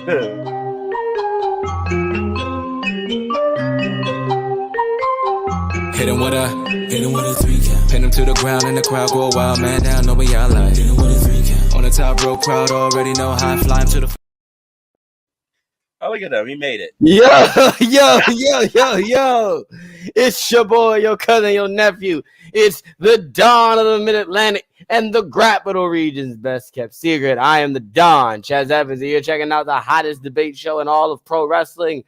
Hit him with a 3 count. Pin him to the ground and the crowd go wild, man down, know what y'all like. Hit him with a 3 count. On the top rope, crowd already know how I fly him to the. Oh, look at him. He made it. Yo. It's your boy, your cousin, your nephew. It's the Don of the Mid-Atlantic and the Capital Region's best kept secret. I am the Don, Chaz Evans, and you're checking out the hottest debate show in all of pro wrestling.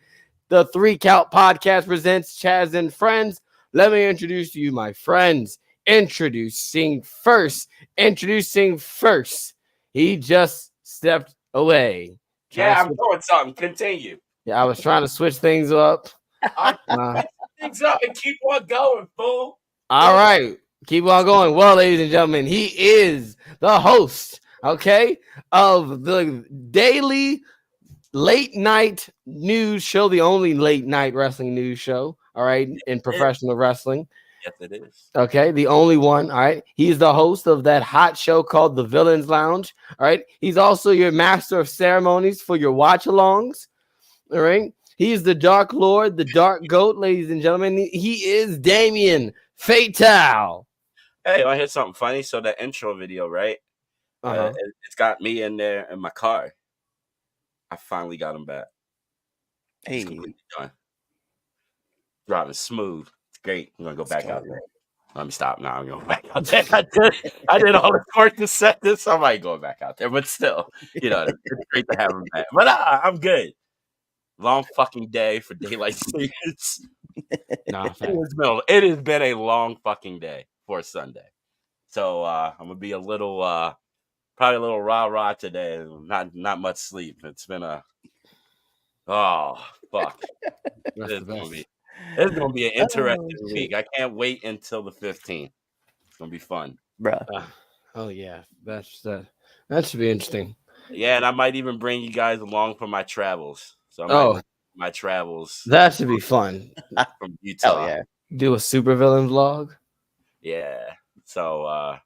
The 3 Count Podcast presents Chaz and Friends. Let me introduce to you, my friends. Introducing first. He just stepped away. Yeah, I'm doing something. Continue. Yeah, I was trying to switch things up. Things up and keep on going, fool. All right. Keep on going. Well, ladies and gentlemen, he is the host, okay, of the daily late night news show, the only late night wrestling news show, all right, in professional wrestling. Yes, it is. Okay, the only one, all right. He's the host of that hot show called The Villains Lounge, all right. He's also your master of ceremonies for your watch-alongs, all right. He's the Dark Lord, the Dark Goat, ladies and gentlemen. He is Damien Fatal. Hey, I heard something funny. So that intro video, right? It's got me in there in my car. I finally got him back. Hey, done. Driving smooth. It's great. I'm gonna go back out there. Let me stop now. I'm going back out there. I did all the work to set this. I might go back out there, but still, it's great to have him back. But I'm good. Long fucking day for daylight savings. It has been a long fucking day for a Sunday. So I'm gonna be a little probably a little rah-rah today. Not much sleep. It's been fuck. It's gonna be an interesting week. I can't wait until the 15th. It's gonna be fun. Bruh. Oh yeah. That should be interesting. Yeah, and I might even bring you guys along for my travels. So my travels. That should be fun. From Utah. Oh, yeah. Do a supervillain vlog. Yeah. So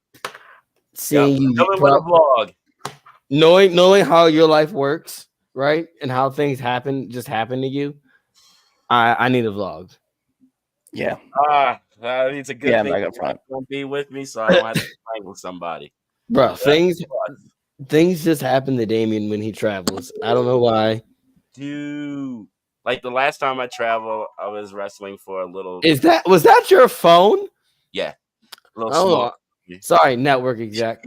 seeing you with a vlog. Knowing how your life works, right? And how things happen to you. I need a vlog. Yeah. It's a good thing. Don't be with me, so I don't have to fight with somebody. Bro, things just happen to Damien when he travels. I don't know why. Dude, like the last time I traveled, I was wrestling for a little. Was that your phone? Yeah, a little small. Sorry, network exec.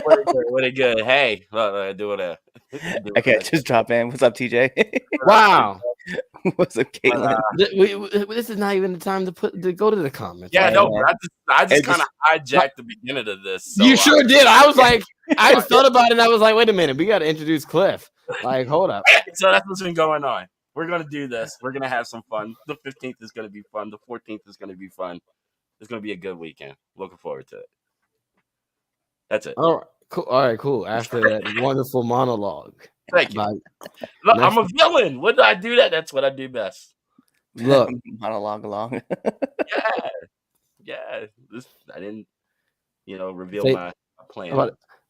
What a good. Hey, do it. Okay, just drop in. What's up, TJ? Wow. What's up, Caitlin? This is not even the time to go to the comments. Yeah, no, I just kind of hijacked the beginning of this. So you sure did. I was like, I just thought about it, and I was like, wait a minute, we got to introduce Cliff. Like, hold up. So that's what's been going on. We're gonna do this. We're gonna have some fun. The 15th is gonna be fun. The 14th is gonna be fun. It's gonna be a good weekend. Looking forward to it. That's it. All right, cool. All right, cool. After that wonderful monologue. Thank you. Look, I'm a villain. When do I do that? That's what I do best. Look, monologue along. Yeah. I didn't, reveal my plan.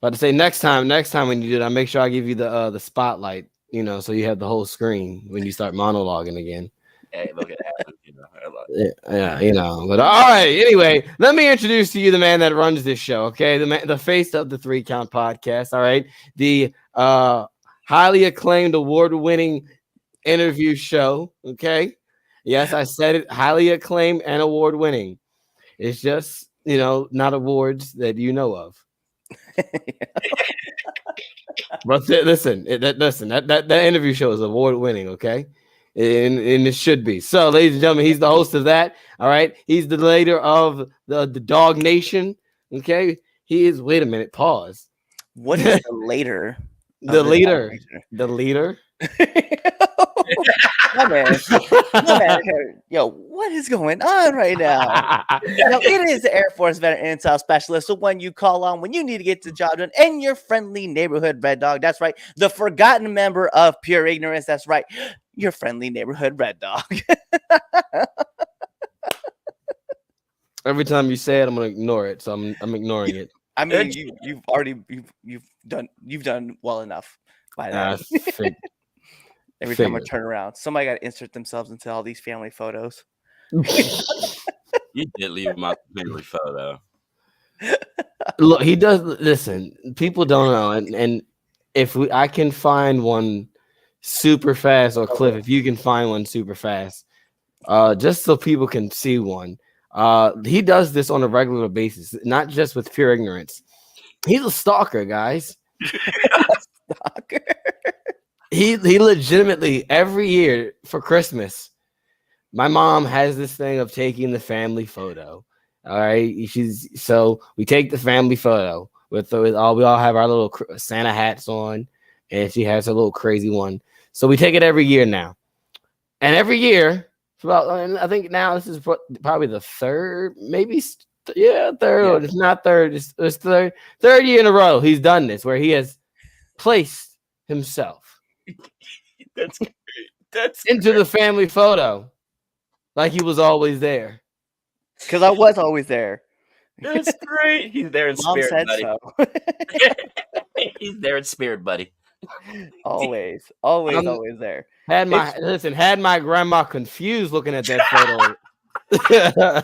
About to say next time when you do that, make sure I give you the spotlight. So you have the whole screen when you start monologuing again. Hey, look, it happens. Yeah. But all right. Anyway, let me introduce to you the man that runs this show. Okay, the face of the 3 Count Podcast. All right, the highly acclaimed, award-winning interview show. Okay, yes, I said it. Highly acclaimed and award-winning. It's just not awards that you know of. But listen, that interview show is award-winning. Okay. And it should be. So, ladies and gentlemen, he's the host of that. All right. He's the leader of the Dog Nation. Okay. He is. Wait a minute. Pause. What is the later? The leader. The leader. My man. Yo, what is going on right now? It is the Air Force Veteran Intel Specialist, the one you call on when you need to get the job done, and your friendly neighborhood Red Dog. That's right. The forgotten member of Pure Ignorance. That's right. Your friendly neighborhood Red Dog. Every time you say it, I'm gonna ignore it. So I'm ignoring it. I mean, you've done well enough by that. Every time I turn around, somebody got to insert themselves into all these family photos. You did leave my family photo. Look, he does. Listen, people don't know, and if I can find one super fast, or Cliff, if you can find one super fast, just so people can see one. He does this on a regular basis, not just with pure ignorance. He's a stalker, guys. Stalker. He legitimately every year for Christmas, my mom has this thing of taking the family photo. All right, so we take the family photo with we all have our little Santa hats on, and she has her little crazy one. So we take it every year now, and every year, I think now this is probably the third, maybe third. Yeah. Or it's not third. It's third year in a row he's done this where he has placed himself That's into the family photo like he was always there. Because I was always there. That's great. He's there in Mom spirit, said buddy. so. He's there in spirit, buddy. always there. Had my grandma confused looking at that photo.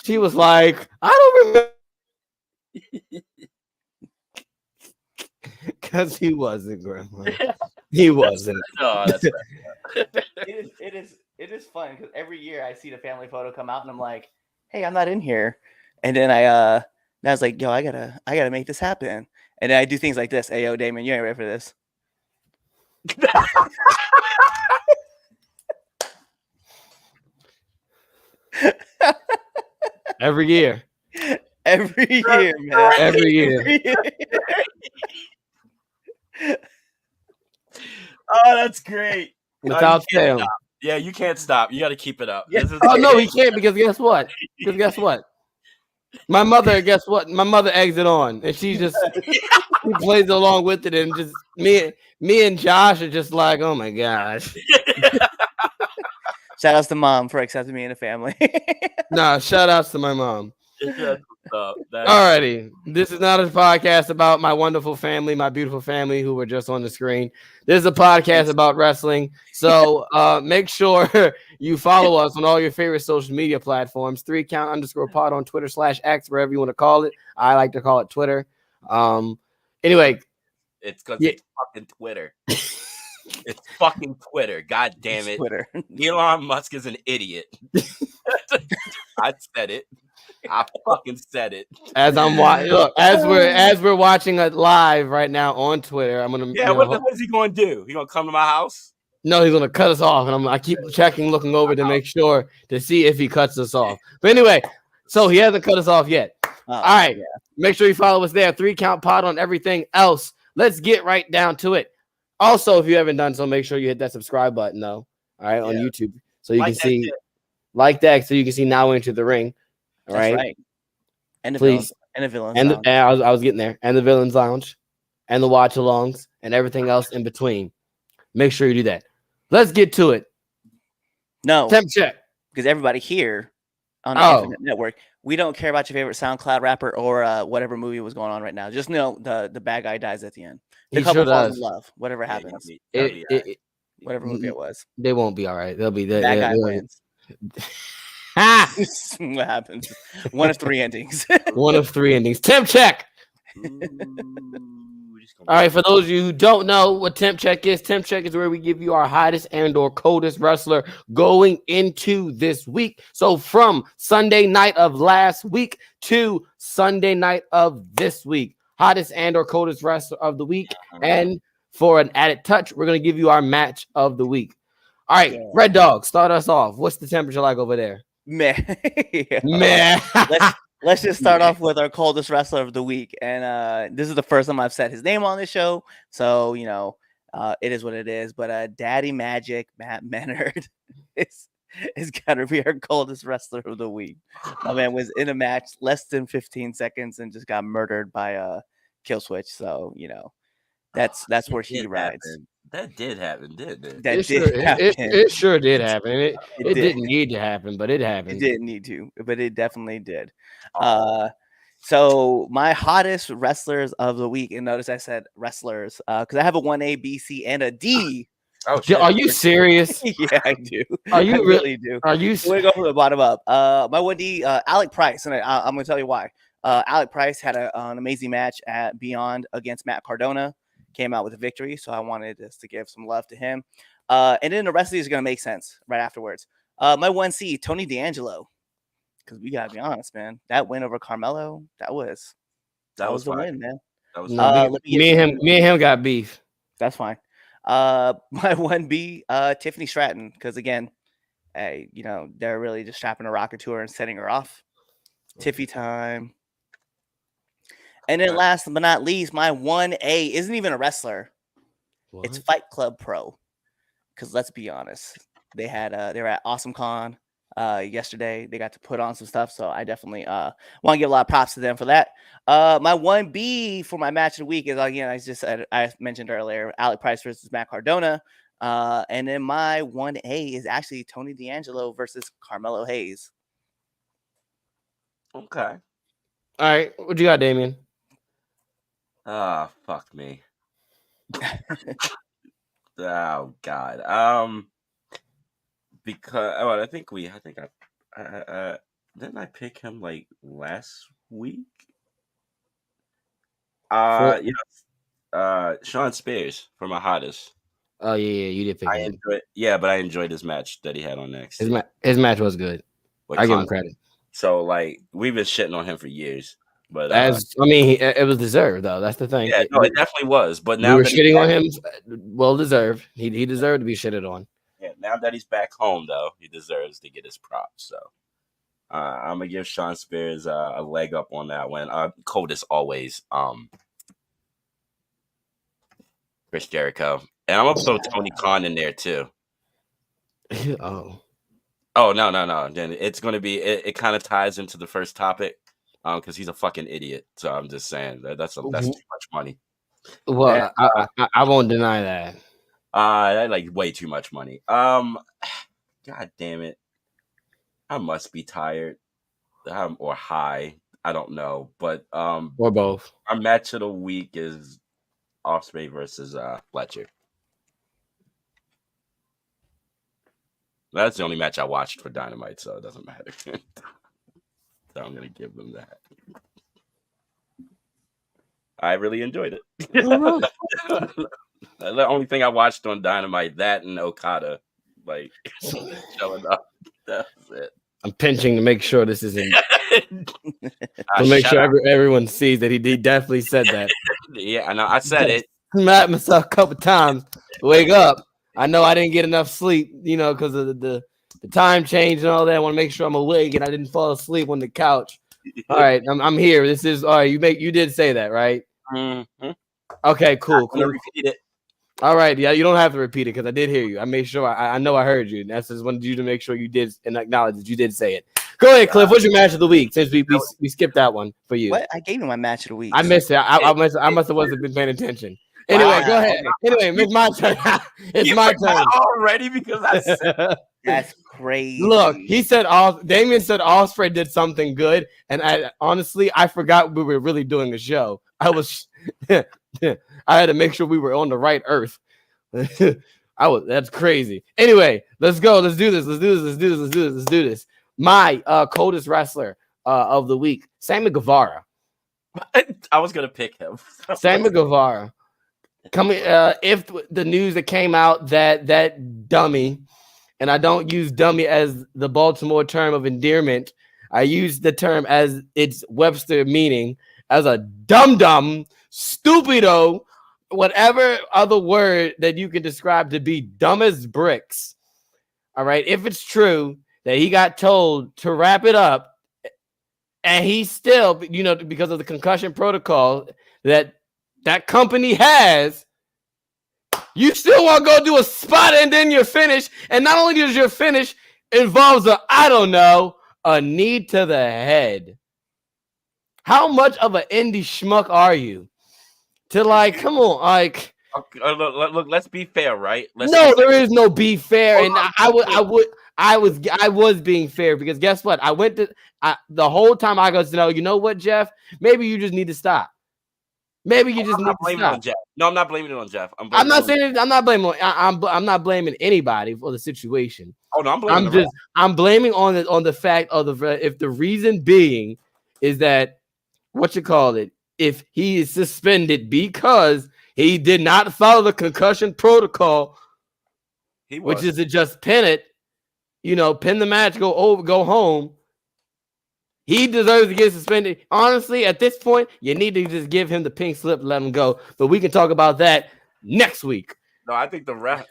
She was like, I don't remember. Because he wasn't, grandma. He wasn't. Oh, that's right. It is fun because every year I see the family photo come out and I'm like, hey, I'm not in here. And then I was like, yo, I gotta make this happen. And then I do things like this. Hey, yo, Damien, you ain't ready for this. Every year. Every year, man. Every year. Oh, that's great. Without fail. Yeah, you can't stop. You got to keep it up. Yeah. Oh no, he can't because guess what? My mother eggs it on, and she plays along with it, and just me and Josh are just like, oh my gosh. Shout outs to Mom for accepting me in the family. Nah, shout outs to my mom. That's Alrighty, this is not a podcast about my wonderful family, my beautiful family who were just on the screen. This is a podcast about wrestling. So make sure you follow us on all your favorite social media platforms. 3count_pod on Twitter /X, wherever you want to call it. I like to call it Twitter. Anyway, it's because it's fucking Twitter. It's fucking Twitter. God damn it. Twitter. Elon Musk is an idiot. I said it. I fucking said it. As I'm watching, look, as we're watching it live right now on Twitter, I'm gonna. Yeah, what is he gonna do? He gonna come to my house? No, he's gonna cut us off, and I keep checking, looking over to make sure to see if he cuts us off. But anyway, so he hasn't cut us off yet. All right, make sure you follow us there. 3count_pod on everything else. Let's get right down to it. Also, if you haven't done so, make sure you hit that subscribe button though. All right, on YouTube, so you can see so you can see Now Into the Ring. All right. And the please, villains, I was getting there, and the Villains Lounge, and the watch alongs, and everything else in between. Make sure you do that. Let's get to it. No, temp check, because everybody here on the Infinite Network, we don't care about your favorite SoundCloud rapper or whatever movie was going on right now. Just know the bad guy dies at the end. The couple falls in love. Whatever happens, whatever movie it was, they won't be all right. They'll be bad guy wins. What happens? One of three endings. One of three endings. Temp check. All right, for those of you who don't know what temp check is where we give you our hottest and or coldest wrestler going into this week. So from Sunday night of last week to Sunday night of this week, hottest and or coldest wrestler of the week. And for an added touch, we're going to give you our match of the week. All right, Red Dog, start us off. What's the temperature like over there? Man. Let's just start off with our coldest wrestler of the week. And this is the first time I've said his name on this show. So, it is what it is. But Daddy Magic, Matt Menard, is got to be our coldest wrestler of the week. My man was in a match less than 15 seconds and just got murdered by a kill switch. So, that's where he rides. Happen. That did happen, didn't it? It sure did happen. It didn't need to happen, but it happened. It didn't need to, but it definitely did. So my hottest wrestlers of the week, and notice I said wrestlers because I have a 1A, B, C, and a D Oh, shit. Are you serious? Yeah, I do. Are you I really do. Are you? We're gonna go from the bottom up. My 1D, Alec Price, and I'm gonna tell you why. Alec Price had an amazing match at Beyond against Matt Cardona. Came out with a victory, so I wanted just to give some love to him. And then the rest of these are gonna make sense right afterwards. My 1C, Tony D'Angelo, because we gotta be honest, man. That win over Carmelo, that was the win, man. That was Me and him got beef. That's fine. My 1B, Tiffany Stratton, because again, hey, they're really just strapping a rocket to her and setting her off. Tiffy time. And then last but not least, my 1A isn't even a wrestler. What? It's Fight Club Pro. Because let's be honest, they were at Awesome Con yesterday. They got to put on some stuff, so I definitely want to give a lot of props to them for that. My 1B for my match of the week is, again, I mentioned earlier, Alec Price versus Matt Cardona. And then my 1A is actually Tony D'Angelo versus Carmelo Hayes. Okay. All right, what you got, Damien? Fuck me. Oh God. Because I think I didn't I pick him like last week? Sean Spears for my hottest. Oh yeah, you did pick him. But I enjoyed his match that he had on next. His match was good. I give him credit. So like we've been shitting on him for years, but it was deserved though. That's the thing. Yeah, no, it definitely was. But now we were shitting on him, well deserved. He deserved to be shitted on. Yeah, now that he's back home though, he deserves to get his props. So I'm gonna give Sean Spears a leg up on that one. Cold as always. Chris Jericho, and I'm gonna throw Tony Khan in there too. Oh no. Then it's gonna be it kind of ties into the first topic, because he's a fucking idiot. So I'm just saying that's too much money. Well, I won't deny that. That like way too much money. God damn it. I must be tired. Or high. I don't know. But or both. Our match of the week is Ospreay versus Fletcher. That's the only match I watched for Dynamite, so it doesn't matter. So I'm gonna give them that. I really enjoyed it. The only thing I watched on Dynamite, that and Okada, like showing up. That's it. I'm pinching to make sure this isn't. To make sure everyone sees that he definitely said that. Yeah, I know. I said it. I'm at myself a couple times. Wake up. I know I didn't get enough sleep, because of the time change and all that. I want to make sure I'm awake and I didn't fall asleep on the couch. All right, I'm here. This is all right. You did say that, right? Mm-hmm. Okay, cool. Repeat it. All right, yeah, you don't have to repeat it because I did hear you. I made sure I know I heard you. That's just wanted you to make sure you did and acknowledge that you did say it. Go ahead, Cliff. What's your match of the week? Since we skipped that one for you. What? I gave you my match of the week. I missed it. I must have wasn't been paying attention. Anyway, go ahead. Anyway, it's my turn. It's my turn already because I said that's crazy. Look, he said Damien said Ospreay did something good, and I forgot we were really doing a show. I had to make sure we were on the right earth. That's crazy. Anyway, let's go. Let's do this. My coldest wrestler of the week, Sammy Guevara. I was gonna pick him. Sammy Guevara. If the news that came out that dummy, and I don't use dummy as the Baltimore term of endearment, I use the term as its Webster meaning, as a dum-dum, stupido, whatever other word that you can describe to be dumb as bricks. All right. If it's true that he got told to wrap it up and he still, because of the concussion protocol that company has, you still want to go do a spot and then you're finished. And not only does your finish involves a knee to the head. How much of an indie schmuck are you? To come on, look, let's be fair, right? There is no be fair, and I was being fair because guess what? I went to the whole time I go, you know what, Jeff? Maybe you just need to stop. Maybe you just need to stop. Jeff. No, I'm not blaming it on Jeff. I'm not saying I'm not blaming. I'm not blaming anybody for the situation. Oh no, I'm blaming. I'm blaming on the fact of if the reason being is that if he is suspended because he did not follow the concussion protocol, which is to just pin it, pin the match, go home. He deserves to get suspended. Honestly, at this point, you need to just give him the pink slip, let him go. But we can talk about that next week. No, I think the ref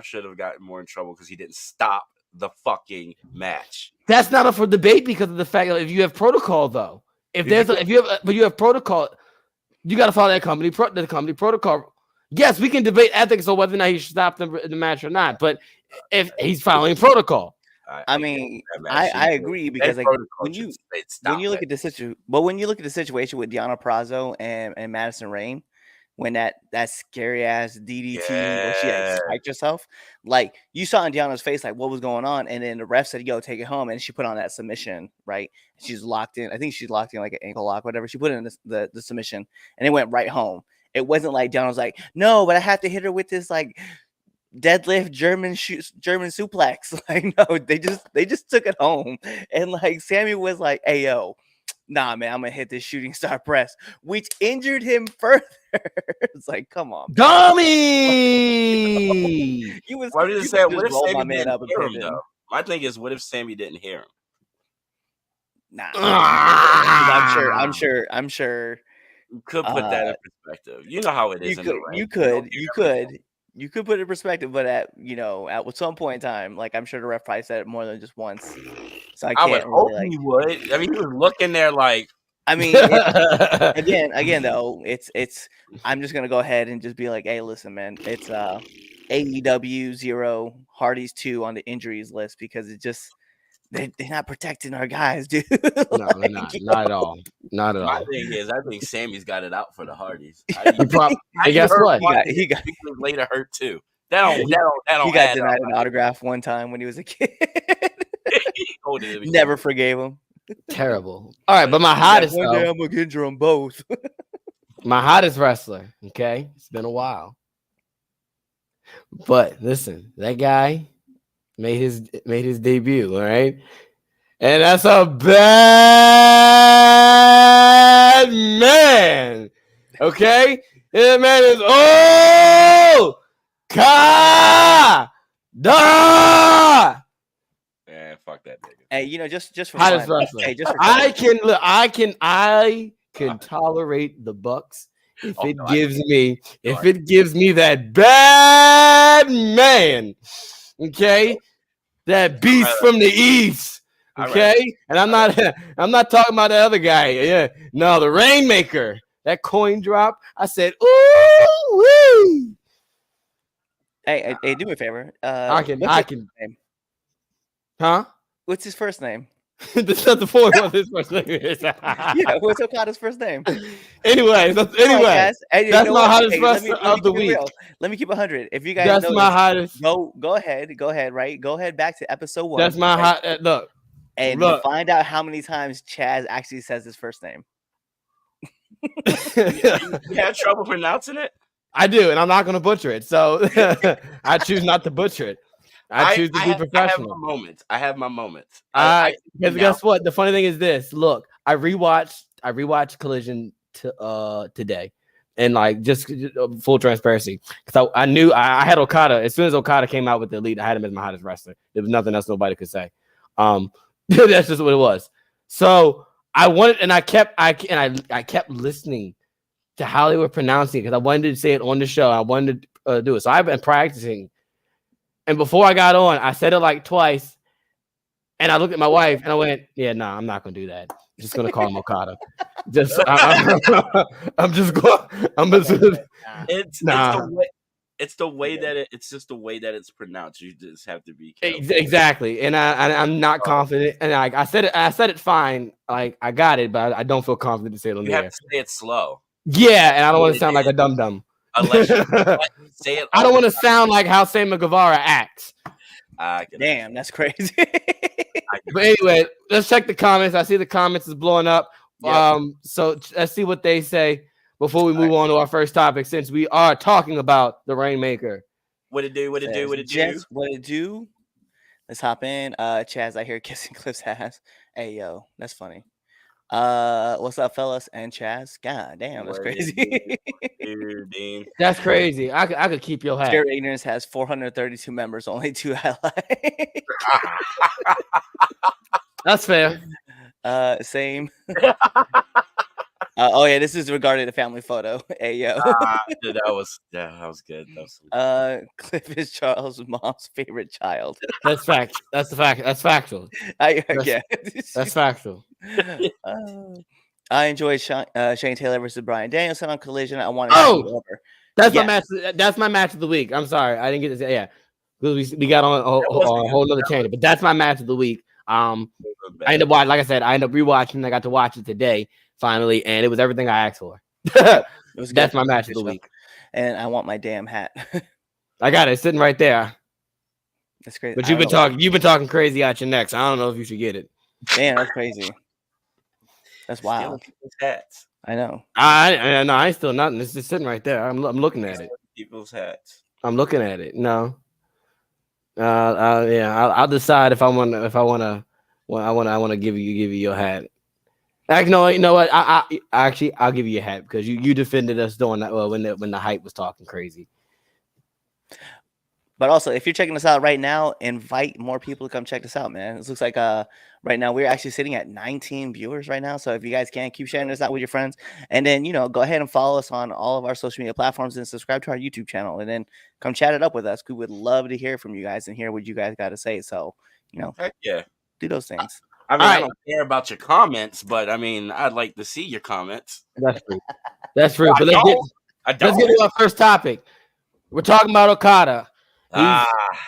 should have gotten more in trouble because he didn't stop the fucking match. That's not up for debate because of the fact that if you have protocol, though, if you have protocol, you got to follow that company protocol. Yes, we can debate ethics on whether or not he should stop the match or not. But if he's following protocol. I agree because like when you look at the situation, when you look at the situation with Deonna Purrazzo and Madison Rayne, when that scary ass DDT where she like spiked herself, like you saw in Deonna's face like what was going on, and then the ref said, "Yo, take it home," and she put on that submission, right? She's locked in. I think she's locked in like an ankle lock, whatever. She put in the submission, and it went right home. It wasn't like Deonna was like, "No, but I have to hit her with this like." Deadlift German suplex. Like no, they just took it home, and like Sammy was like, "Hey yo, nah man, I'm gonna hit this shooting star press," which injured him further. It's like, come on, dummy. What if Sammy didn't hear him though? My thing is, what if Sammy didn't hear him? Nah, I'm sure. You could put that in perspective. You know how it is. You could put it in perspective, but at some point in time, like I'm sure the ref probably said it more than just once. So I would hope he would. I mean, he was looking there like. I mean, again though, it's. I'm just gonna go ahead and just be like, hey, listen, man, it's AEW 0, Hardy's 2 on the injuries list because it just. They're not protecting our guys, dude. No, they're not. Not at all. Not at all. My thing is, I think Sammy's got it out for the Hardys. Guess what? He got later hurt too. That don't he got denied an autograph one time when he was a kid. Never forgave him. Terrible. All right, but my hottest. One day I'm gonna get you on both. My hottest wrestler. Okay, it's been a while, but listen, that guy. Made his debut, all right? And that's a bad man. Okay? That man is OKADA. Yeah, fuck that nigga. Hey, just for fun. Hey, just for I can tolerate the Bucks if it gives me that bad man. Okay, that beast from the east. Okay, and I'm not talking about the other guy. Yeah, no, the Rainmaker. That coin drop. I said, ooh wee. Hey, do me a favor. I can. Huh? What's his first name? That's not the point of his first name is. Yeah, what's OKADA's first name? Anyway, that's my hottest wrestler of the week. Let me keep 100. If you guys that's my hottest. Go ahead, right? Go ahead back to episode 1. That's my hot. Look, and find out how many times Chaz actually says his first name. You had trouble pronouncing it? I do, and I'm not going to butcher it. So I choose not to butcher it. I choose to be professional. I have my moments. Because guess what? The funny thing is this. Look, I rewatched Collision today, and like just full transparency, because I knew I had OKADA as soon as OKADA came out with the Elite. I had him as my hottest wrestler. There was nothing else nobody could say. That's just what it was. So I wanted, and I kept listening to how they were pronouncing it because I wanted to say it on the show. I wanted to do it. So I've been practicing. And before I got on, I said it like twice. And I looked at my wife and I went, yeah, no, I'm not going to do that. I'm just going to call him OKADA. It's the way that it's pronounced. You just have to be careful. Exactly. And I'm not confident. And I said it fine. Like I got it, but I don't feel confident to say it on the air. You have to say it slow. Yeah, and I don't want to sound like a dum-dum. Unless you say it. I don't want to sound like how Sammy Guevara acts. Damn, that's crazy. But anyway, let's check the comments. I see the comments is blowing up. Yeah. So let's see what they say. before we move on to our first topic, since we are talking about the Rainmaker. What it do? What it do? What it do? Jets, what it do? Let's hop in. Chaz, I hear kissing Cliff's ass. Hey yo, that's funny. What's up, fellas? And Chaz. God damn, that's What it crazy. do, Dean? That's crazy. I could keep your hat. Pure Ignorance has 432 members, only 2 highlights. That's fair. Same. Oh yeah, this is regarding the family photo. Hey yo. Dude, that was good. That was Cliff is Charles' mom's favorite child. That's fact. That's the fact. That's factual. That's factual. I enjoyed Shane Taylor versus Brian Danielson on Collision. I want to over. That's my match. That's my match of the week. I'm sorry, I didn't get to say. Yeah, we got on a whole other channel, but that's my match of the week. I ended up watching, like I said, I ended up rewatching. I got to watch it today finally, and it was everything I asked for. That's my match of the week. And I want my damn hat. I got it. It's sitting right there. That's crazy. But you've been talking crazy out your necks. I don't know if you should get it. Damn, that's crazy. That's wild. Hats. I know. I ain't still nothing. It's just sitting right there. I'm looking at it. People's hats. I'm looking at it. No. I'll decide if I want to give you your hat. Actually, no, you know what? I'll give you your hat because you defended us during that when the hype was talking crazy. But also, if you're checking us out right now, invite more people to come check this out, man. It looks like right now we're actually sitting at 19 viewers right now. So if you guys can, keep sharing this out with your friends, and then go ahead and follow us on all of our social media platforms and subscribe to our YouTube channel, and then come chat it up with us. We would love to hear from you guys and hear what you guys got to say. So heck yeah, do those things. I don't care about your comments, but I'd like to see your comments. That's true. That's true. But let's get to our first topic. We're talking about Okada.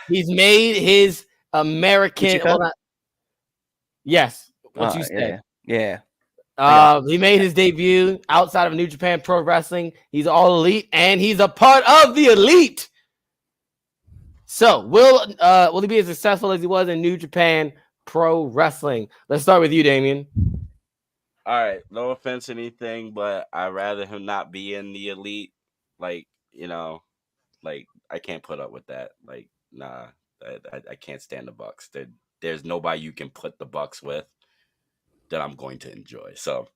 He's made his American. Yes, what you said. Yeah. He made his debut outside of New Japan Pro Wrestling. He's all elite, and he's a part of the elite. So, will he be as successful as he was in New Japan Pro Wrestling? Let's start with you, Damien. All right, no offense or anything, but I'd rather him not be in the elite. I can't put up with that. Nah, I can't stand the Bucks. There's nobody you can put the Bucks with that I'm going to enjoy. So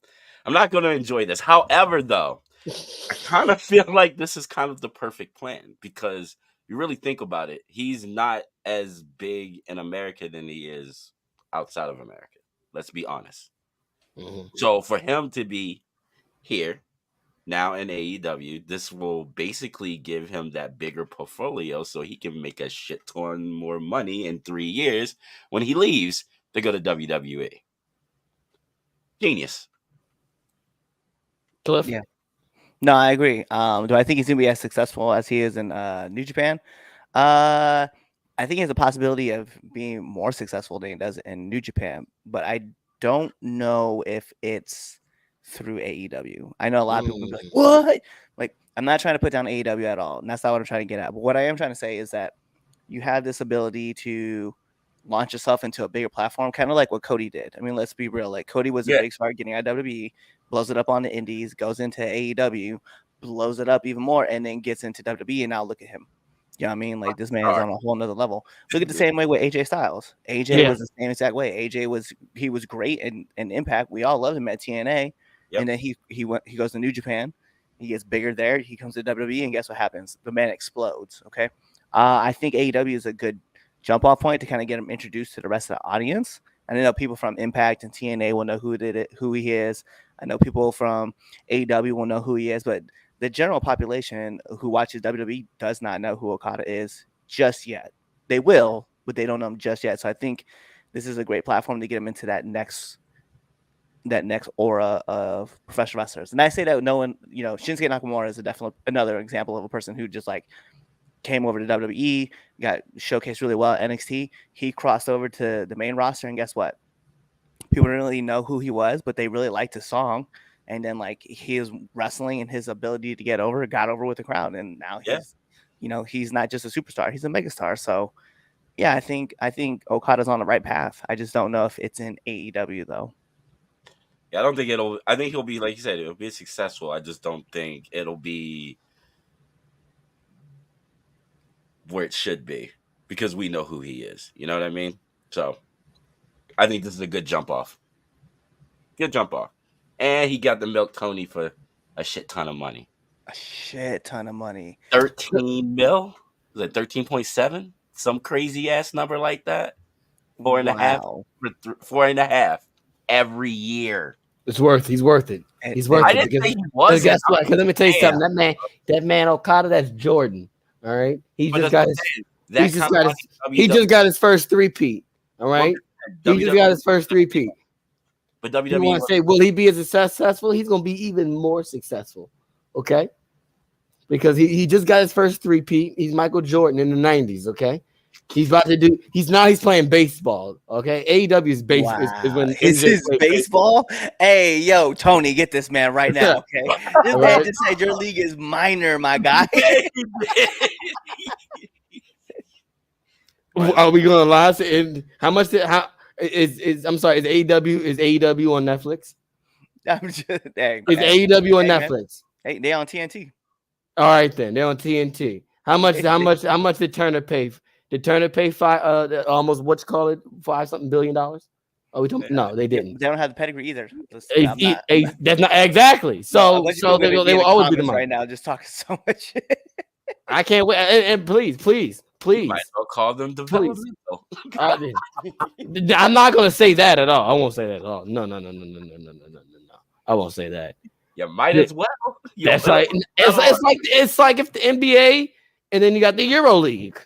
I'm not going to enjoy this. However, though, I kind of feel like this is kind of the perfect plan because you really think about it. He's not as big in America than he is outside of America. Let's be honest. Mm-hmm. So for him to be here now in AEW, this will basically give him that bigger portfolio so he can make a shit ton more money in 3 years when he leaves to go to WWE. Genius. Cliff? Yeah. No, I agree. Do I think he's going to be as successful as he is in New Japan? I think he has a possibility of being more successful than he does in New Japan, but I don't know if it's through AEW. I know a lot of people will be like, what? Like, I'm not trying to put down AEW at all, and that's not what I'm trying to get at. But what I am trying to say is that you have this ability to launch yourself into a bigger platform, kind of like what Cody did. I mean, let's be real. Like, Cody was a big star getting out of WWE, blows it up on the indies, goes into AEW, blows it up even more, and then gets into WWE, and now look at him. You know what I mean? Like, this man is on a whole nother level. Look at the same way with AJ Styles. AJ was the same exact way. AJ was great in Impact. We all loved him at TNA. Yep. And then he goes to New Japan. He gets bigger there. He comes to WWE, and guess what happens? The man explodes. Okay. I think AEW is a good jump off point to kind of get him introduced to the rest of the audience. And I know people from Impact and TNA will know who he is. I know people from AEW will know who he is, but the general population who watches WWE does not know who Okada is just yet. They will, but they don't know him just yet. So I think this is a great platform to get him into that next aura of professional wrestlers. And I say that no one, Shinsuke Nakamura is definitely another example of a person who just like came over to WWE, got showcased really well at NXT. He crossed over to the main roster, and guess what? People didn't really know who he was, but they really liked his song. And then like his wrestling and his ability to got over with the crowd. And now he's not just a superstar, he's a megastar. So yeah, I think Okada's on the right path. I just don't know if it's in AEW though. Yeah, I don't think it'll. I think he'll be, like you said, it'll be successful. I just don't think it'll be where it should be because we know who he is. You know what I mean? So I think this is a good jump off. Good jump off. And he got the milk Tony for a shit ton of money. A shit ton of money. 13 mil? Was it 13.7? Some crazy ass number like that. 4.5. Wow. 4.5 every year. It's worth. He's worth it. He's worth I it. didn't Because, say he wasn't. guess what? Because let me tell you Damn. something. That man Okada, that's Jordan. All right. He But just that's got what his. I'm saying. He just got his. money, He just got his first three-peat. All right. He just got his first three-peat. But You WWE want to say, will he be as successful? He's going to be even more successful. Okay. Because he just got his first three-peat. He's Michael Jordan in the 90s. Okay. He's about to do. He's playing baseball. Okay. AEW is base. Wow. Is when Is NJ his played baseball? Hey, yo, Tony, get this man right now. Okay. This man Right. just said your league is minor, my guy. Are we going to lie? And how much? I'm sorry. Is AEW on Netflix? I'm just, hey, Is man. AEW on Hey, man. Netflix? Hey, they on TNT. All right, then they're on TNT. How much did Turner pay? Did Turner pay almost $5 billion? Oh, we talking? No, they didn't. They don't have the pedigree either. That's not exactly. So they will always be the money. right now. Just talking so much shit. I can't wait. And please. You might as well call them developmental. I'm not gonna say that at all. I won't say that at all. No. I won't say that. You might as well. That's like it's like if the NBA and then you got the Euro League.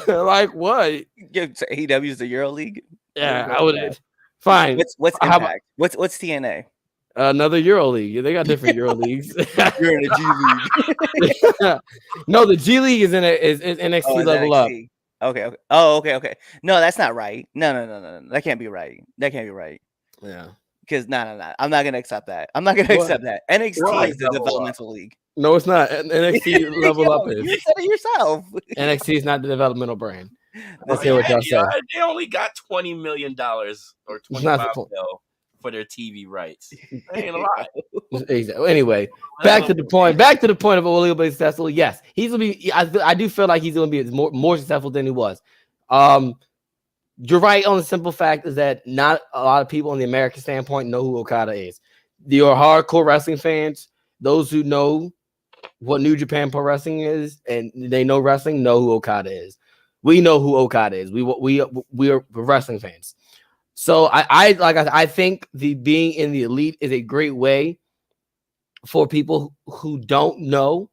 Like what? AEW is the Euro League. Yeah, I would. Fine. What's Impact? What's TNA? Another Euro League. They got different Euro leagues. You're in a G League. No, the G League is NXT level up. Okay. Oh, okay. No, that's not right. No. That can't be right. Yeah. Because no. I'm not gonna accept that. Accept that. NXT is the developmental league. No, it's not. NXT level up is. You said it yourself. NXT is not the developmental brand. Let's hear what y'all say. They only got $20 million or $25 million for their TV rights. That ain't a lot. Exactly. Anyway, back to the point of will he be successful? Yes, he's gonna be. I do feel like he's gonna be more successful than he was. You're right on the simple fact is that not a lot of people on the American standpoint know who Okada is. Your hardcore wrestling fans, those who know what New Japan Pro Wrestling is and they know wrestling, know who Okada is. We know who Okada is. We are wrestling fans. So I think the being in the elite is a great way for people who don't know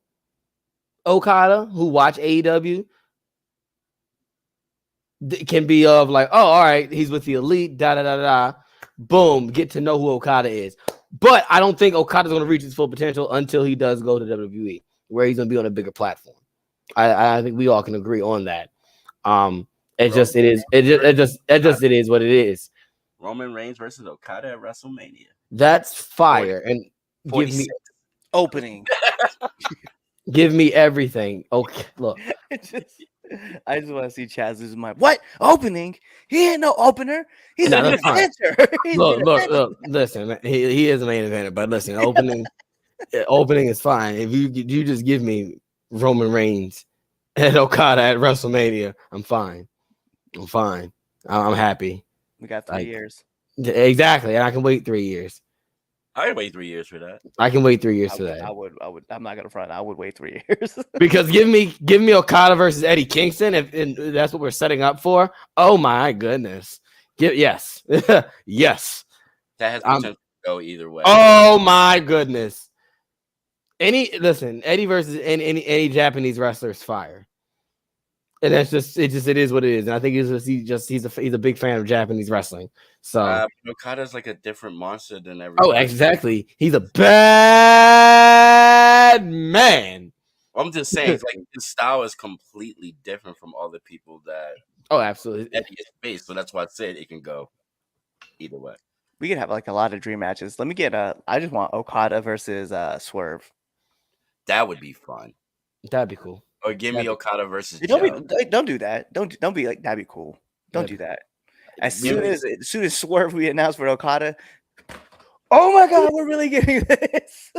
Okada, who watch AEW. It can be of like, oh, all right, he's with the elite, boom, get to know who Okada is. But I don't think Okada's going to reach his full potential until he does go to WWE, where he's going to be on a bigger platform. I think we all can agree on that. It is what it is. Roman Reigns versus Okada at WrestleMania. That's fire. 40, and 46. Give me opening. Give me everything. Okay, look. I just want to see Chaz lose my what opening? He ain't no opener. He's a main eventer. Look. Listen, man, he is a main eventer, but listen, opening is fine. If you just give me Roman Reigns and Okada at WrestleMania, I'm fine. I'm happy. We got 3 years. Exactly, and I can wait 3 years. I would wait 3 years for that. I can wait 3 years for that. I would. I'm not gonna front. I would wait 3 years. Because give me Okada versus Eddie Kingston, and that's what we're setting up for. Oh my goodness! Yes. That has potential to go either way. Oh my goodness! Eddie versus any Japanese wrestler is fire. And that's it is what it is. And I think he's a big fan of Japanese wrestling. So Okada's like a different monster than everyone. Oh, exactly. He's a bad man. I'm just saying, it's like his style is completely different from all the people that. Oh, absolutely. Eddie is based, so that's why I said it can go either way. We could have like a lot of dream matches. Let me get I just want Okada versus Swerve. That would be fun. That'd be cool. Or give me Okada versus. Don't do that. Don't be like that'd be cool. Don't do that. As soon as Swerve we announced for Okada, oh my God, we're really getting this.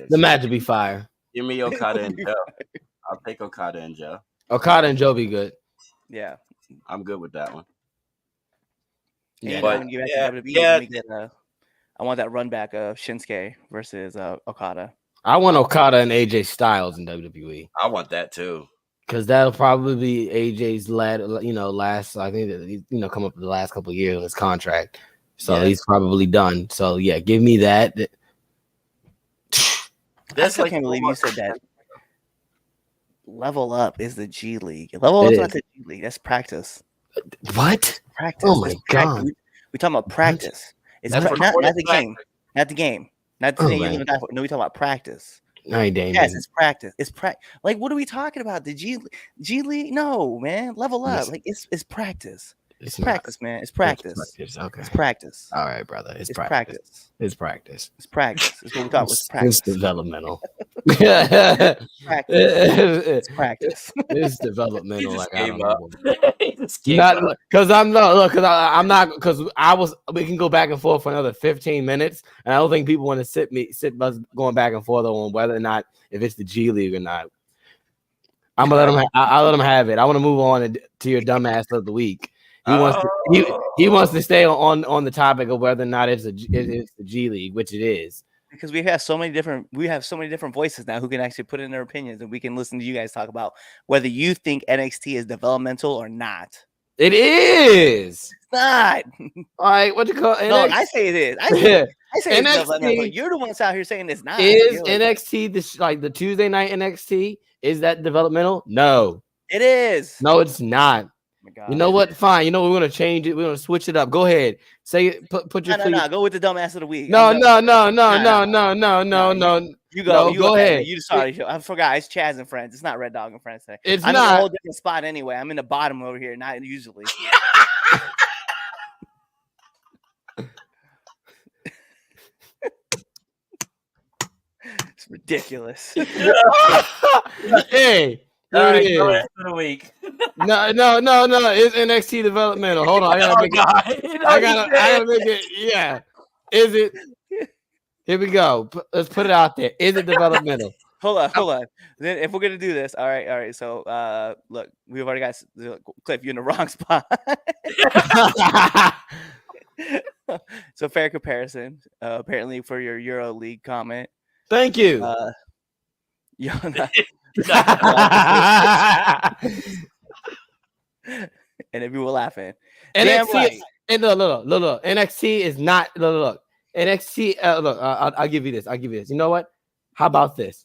The match would be fire. Give me Okada and Joe. I'll take Okada and Joe. Okada and Joe be good. Yeah, I'm good with that one. Yeah, but but when you get back to WWE, let me get, I want that run back of Shinsuke versus Okada. I want Okada and AJ Styles in WWE. I want that too. Because that'll probably be AJ's last. I think that come up the last couple of years of his contract, so he's probably done. So yeah, give me that. That's I can't believe you said that. Level Up is the G League. Level Up's not the G League. That's practice. What? Practice. Oh my God. We're talking about practice. It's not the game. Not the game. Not the thing you're gonna die for. No, we're talking about practice. All right, Damien. Yes, it's practice. It's like, what are we talking about? The G League? No, man. Level Up. Like it's practice. It's practice, man. It's practice. Okay. It's practice. All right, brother. It's practice. It's practice. It's practice. It's what we talk about. It's practice. It's developmental. It's practice. It's developmental. Like I don't know. Because we can go back and forth for another 15 minutes, and I don't think people want to sit us going back and forth on whether or not if it's the G League or not. I'm gonna let them. I'll let them have it. I want to move on to your dumbass of the week. He wants to stay on the topic of whether or not it's the G League, which it is. Because we have so many different voices now who can actually put in their opinions, and we can listen to you guys talk about whether you think NXT is developmental or not. It is. It's not. All right, what you call it? No, I say it is. I say it's developmental. You're the ones out here saying it's not. Is NXT the Tuesday night NXT? Is that developmental? No. It is. No, it's not. God. You know what? Fine. You know we're gonna change it. We're gonna switch it up. Go ahead. Say it. Put your. No. Go with the dumbass of the week. No. You go. You go ahead. You sorry. I forgot. It's Chaz and Friends. It's not Red Dog and Friends today. I'm not. in a whole different spot anyway. I'm in the bottom over here. Not usually. It's ridiculous. Hey. All right, go ahead for the week. No. It's NXT developmental. Hold on. I gotta make it. Yeah. Is it? Here we go. Let's put it out there. Is it developmental? Hold on. Then if we're gonna do this, all right. So look, we've already got Cliff. You're in the wrong spot. So fair comparison. Apparently for your Euro League comment. Thank you. And if you were laughing, NXT right. And look. NXT is not look. NXT. Look, I'll give you this. You know what? How about this?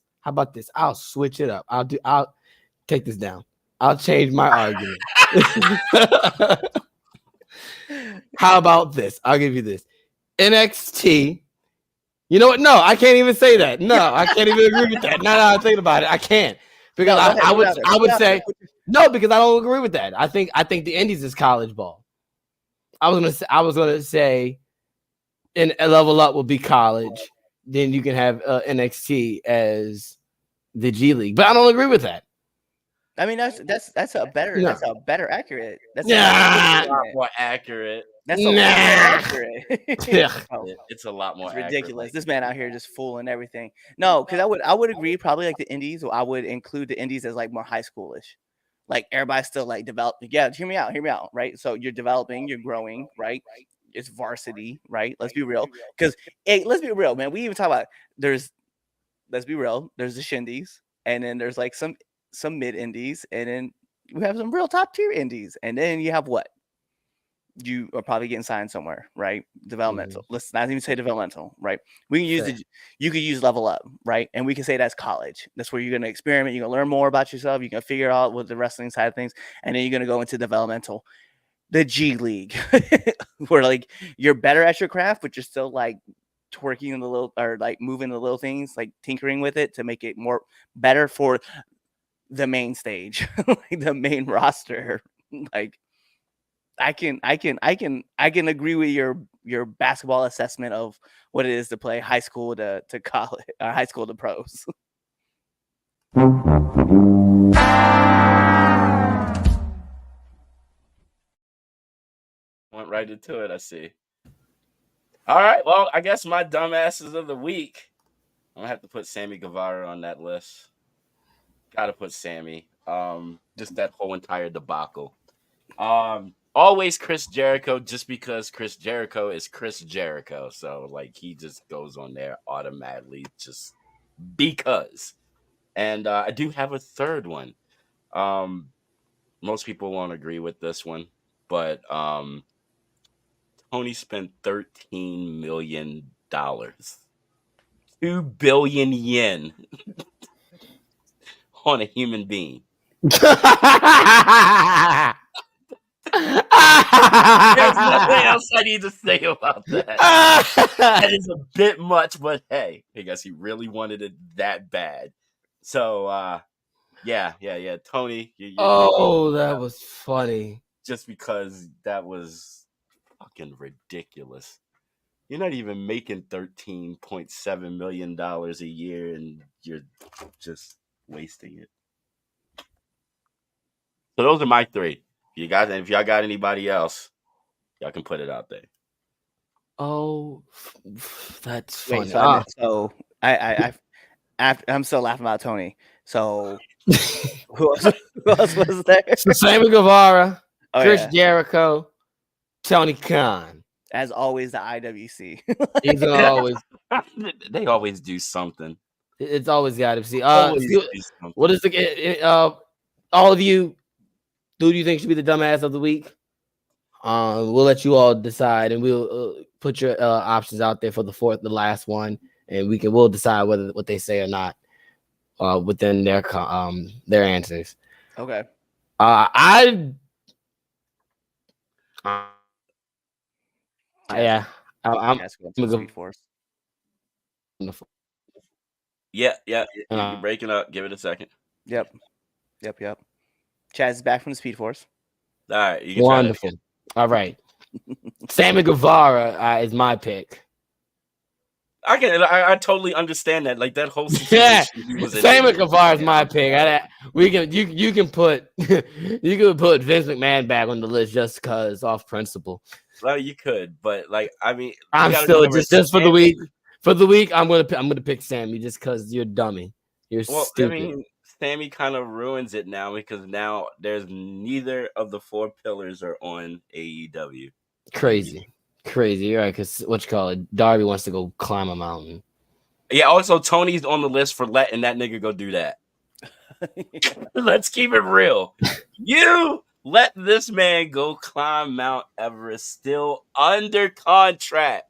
I'll switch it up. I'll take this down. I'll change my argument. How about this? I'll give you this. NXT. You know what? No, I can't even say that. No, I can't even agree with that. Now that I think about it, I can't. Because I would say no, because I don't agree with that. I think the Indies is college ball. I was gonna say in a level up will be college. Then you can have NXT as the G League. But I don't agree with that. I mean that's a better accurate. That's a lot more accurate. That's a lot more accurate. It's a lot more ridiculous. Accurate. This man out here just fooling everything. No, because I would agree probably like the Indies. I would include the Indies as like more high schoolish. Like everybody's still like developing. Yeah, hear me out, right? So you're developing, you're growing, right? It's varsity, right? Let's be real. Because let's be real, man. We even talk about there's the shindies, and then there's like some mid indies, and then we have some real top tier indies, and then you have what? You are probably getting signed somewhere, right? Developmental. Let's not even say developmental, right? We can use you could use level up, right? And we can say that's college. That's where you're going to experiment. You're going to learn more about yourself. You're going to figure out what the wrestling side of things, and then you're going to go into developmental. The G League, where like you're better at your craft, but you're still like twerking in the little or like moving the little things, like tinkering with it to make it more better for the main stage, like the main roster. Like I can agree with your basketball assessment of what it is to play high school to college or high school to pros. right into it. I see. All right. Well, I guess my dumbasses of the week. I'm gonna have to put Sammy Guevara on that list. Gotta put Sammy. Just that whole entire debacle. Always Chris Jericho, just because Chris Jericho is Chris Jericho. So like he just goes on there automatically, just because. And I do have a third one. Most people won't agree with this one, but Tony spent $13 million, 2 billion yen on a human being. There's nothing else I need to say about that. That is a bit much, but hey, I guess he really wanted it that bad. So, yeah. Tony. That was funny. Just because that was fucking ridiculous. You're not even making $13.7 million a year, and you're just wasting it. So those are my three. If y'all got anybody else, y'all can put it out there. Oh, that's funny. Wait, so I'm still laughing about Tony. So who else was there? So Sammy Guevara, Chris yeah. Jericho, Tony Khan. As always, the IWC. He's always. They always do something. It's always got to see. What is all of you? Who do you think should be the dumbass of the week? We'll let you all decide, and we'll put your options out there for the last one, and we'll decide whether what they say or not within their answers. Okay. I'm Speed Force. Yeah. You're breaking up. Give it a second. Yep. Chaz is back from the Speed Force. All right. You can wonderful. All right. Sammy Guevara is my pick. I totally understand that. Like that whole situation. Yeah. Sammy Guevara is my pick. You can put Vince McMahon back on the list just because off principle. Well, you could, but like I mean, I'm still just for the week. For the week, I'm gonna pick Sammy just because you're dummy. You're stupid. I mean, Sammy kind of ruins it now because now there's neither of the 4 pillars are on AEW. Crazy. You're right, because Darby wants to go climb a mountain. Yeah, also Tony's on the list for letting that nigga go do that. Let's keep it real. You let this man go climb Mount Everest still under contract.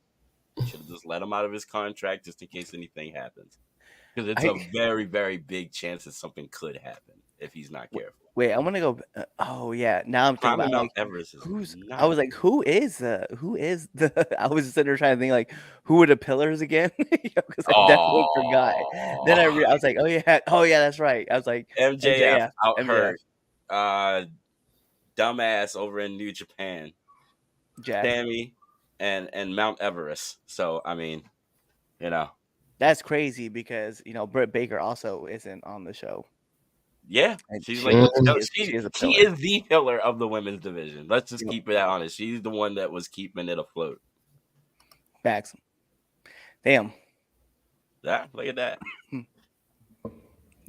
Should have just let him out of his contract just in case anything happens. Because it's a very, very big chance that something could happen if he's not careful. Wait, I'm gonna go. Oh yeah, now I'm thinking about Mount Everest. I was like, who is the? I was sitting there trying to think like, who are the pillars again? Because I definitely forgot. Then I was like, oh yeah, that's right. I was like, MJF out hurt. Dumbass over in New Japan. Sammy and Mount Everest. So I mean, that's crazy because Britt Baker also isn't on the show. Yeah, she's like she is the pillar of the women's division. Let's just keep it honest. She's the one that was keeping it afloat. Facts. Damn. Yeah, look at that.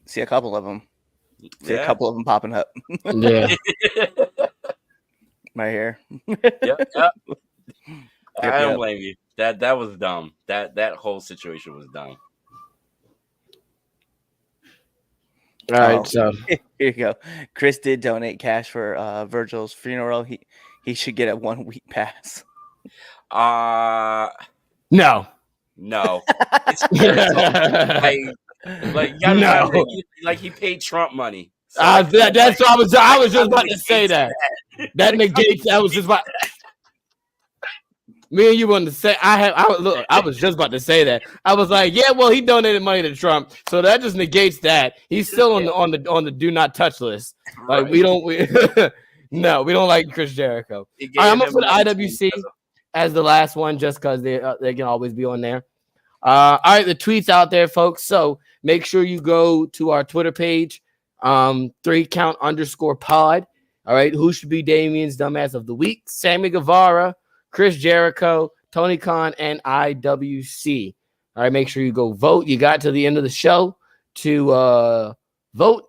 See a couple of them. A couple of them popping up. Yeah. Right here. Yep. I don't blame you. That was dumb. That whole situation was dumb. All right, so here you go. Chris did donate cash for Virgil's funeral. He should get a 1 week pass. No. It's like he paid Trump money. So that's what I was just about to say that. That negates. I was just about. Me and you wanted to say I was just about to say that. I was like, yeah, well, he donated money to Trump, so that just negates that. He's still on the do not touch list. Like we don't like Chris Jericho. I'm gonna put IWC as the last one just because they can always be on there. All right, the tweets out there, folks. So make sure you go to our Twitter page, 3count_pod. All right, who should be Damien's dumbass of the week? Sammy Guevara Chris Jericho, Tony Khan, and IWC. All right, make sure you go vote. You got to the end of the show to vote,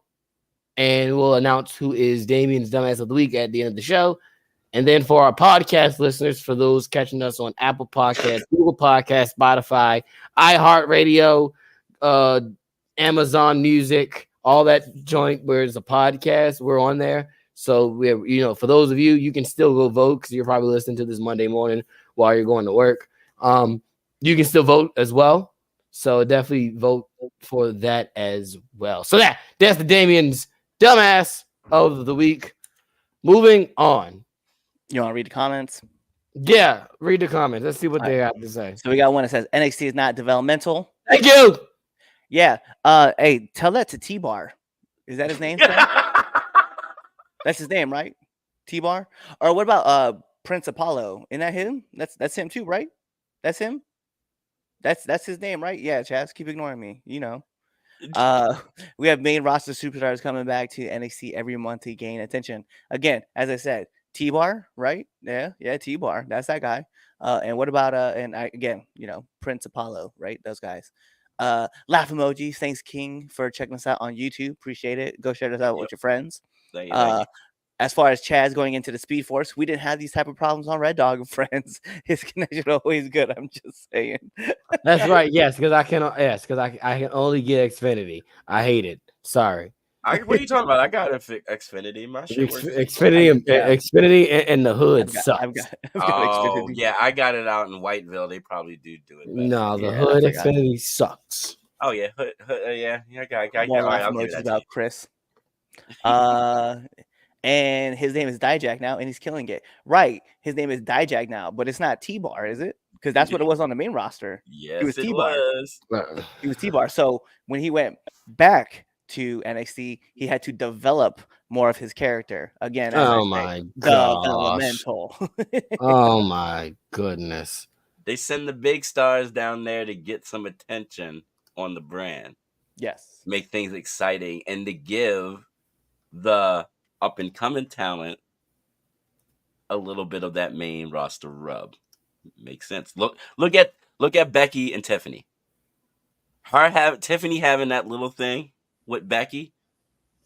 and we'll announce who is Damien's Dumbass of the Week at the end of the show. And then for our podcast listeners, for those catching us on Apple Podcasts, Google Podcasts, Spotify, iHeartRadio, Amazon Music, all that joint where it's a podcast, we're on there. So we're, for those of you, you can still go vote because you're probably listening to this Monday morning while you're going to work. You can still vote as well. So definitely vote for that as well. So that's the Damien's Dumbass of the Week. Moving on. You want to read the comments? Yeah, read the comments. Let's see what they have to say. So we got one that says NXT is not developmental. Thank you. Yeah. Hey, tell that to T-Bar. Is that his name? That's his name, right? T-Bar? Or what about Prince Apollo? Isn't that him? That's him too, right? That's him? That's his name, right? Yeah, Chaz, keep ignoring me. We have main roster superstars coming back to NXT every month to gain attention. Again, as I said, T-Bar, right? Yeah, T-Bar. That's that guy. And what about Prince Apollo, right? Those guys. Laugh emojis. Thanks, King, for checking us out on YouTube. Appreciate it. Go share this out with your friends. Thank you. As far as Chaz going into the Speed Force, we didn't have these type of problems on Red Dog and Friends. His connection always good. I'm just saying. That's right. Yes, because I can only get Xfinity. I hate it. Sorry. What are you talking about? I got Xfinity. My shit works. Xfinity and the hood sucks. I've got Xfinity. Yeah, I got it out in Whiteville. They probably do it better. No, the hood Xfinity sucks. Oh yeah, hood, yeah. I got. More I'll give that about Chris. And his name is Dijak now, and he's killing it. Right, his name is Dijak now, but it's not T-Bar, is it? Because that's what it was on the main roster. Yes, he was T-Bar. Was. He was T-Bar. So when he went back to NXT, he had to develop more of his character again. Oh my god! Developmental. Oh my goodness! They send the big stars down there to get some attention on the brand. Yes, make things exciting and to give the up and coming talent a little bit of that main roster rub. Makes sense. Look at Becky and Tiffany. Tiffany having that little thing with Becky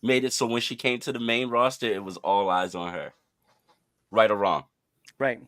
made it so when she came to the main roster, it was all eyes on her. Right or wrong? Right.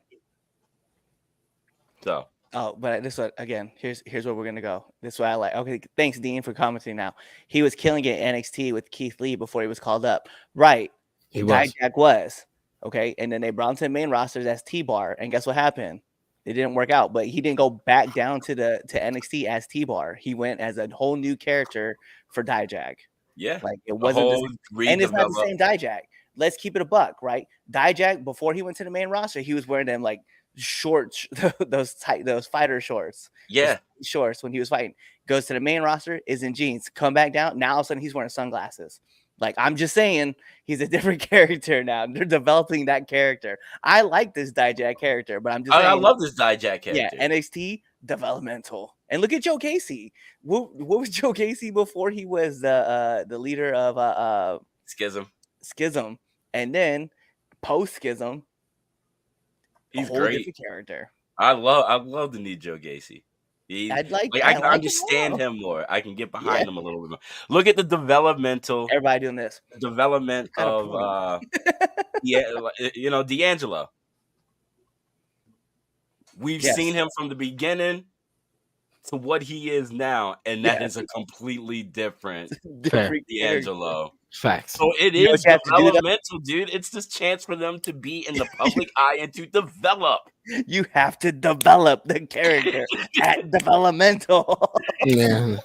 So. Oh, but this one again. Here's where we're gonna go. This is what I like. Okay, thanks, Dean, for commenting. Now he was killing it at NXT with Keith Lee before he was called up. Right. Dijak was. Okay. And then they brought him to the main rosters as T-Bar. And guess what happened? It didn't work out. But he didn't go back down to NXT as T-Bar. He went as a whole new character for Dijak. Yeah. Like it wasn't and it's not the same Dijak. Let's keep it a buck, right? Dijak, before he went to the main roster, he was wearing them like shorts, those fighter shorts. Yeah. Shorts when he was fighting. Goes to the main roster, is in jeans. Come back down. Now all of a sudden he's wearing sunglasses. Like, I'm just saying, he's a different character now. They're developing that character. I like this Dijak character, but I'm just saying. I love this Dijak character. Yeah, NXT, developmental. And look at Joe Casey. What was Joe Casey before he was the leader of Schism? And then post-Schism, he's a whole great. Different character. I love the new Joe Casey. I can understand him more. I can get behind him a little bit more. Look at the developmental. Everybody doing this. Development of D'Angelo. We've seen him from the beginning to what he is now, and that is a completely different D'Angelo. Facts. So it is developmental, dude. It's this chance for them to be in the public eye and to develop. You have to develop the character at developmental. Yeah.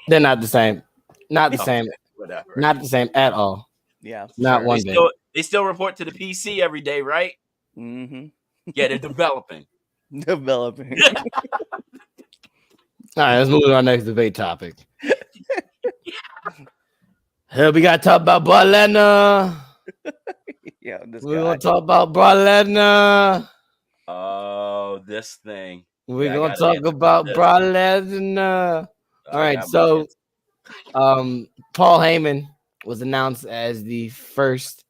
They're not the same. Not the same. Whatever. Not the same at all. Yeah. Not one bit. They still report to the PC every day, right? Mm-hmm. Yeah, they're developing. Developing. All right, let's move to our next debate topic. Here we got to talk about Brock Lesnar. Yeah, we're going to talk about Brock Lesnar. Oh, this thing. We're going to talk about Brock Lesnar. All right, so Paul Heyman was announced as the first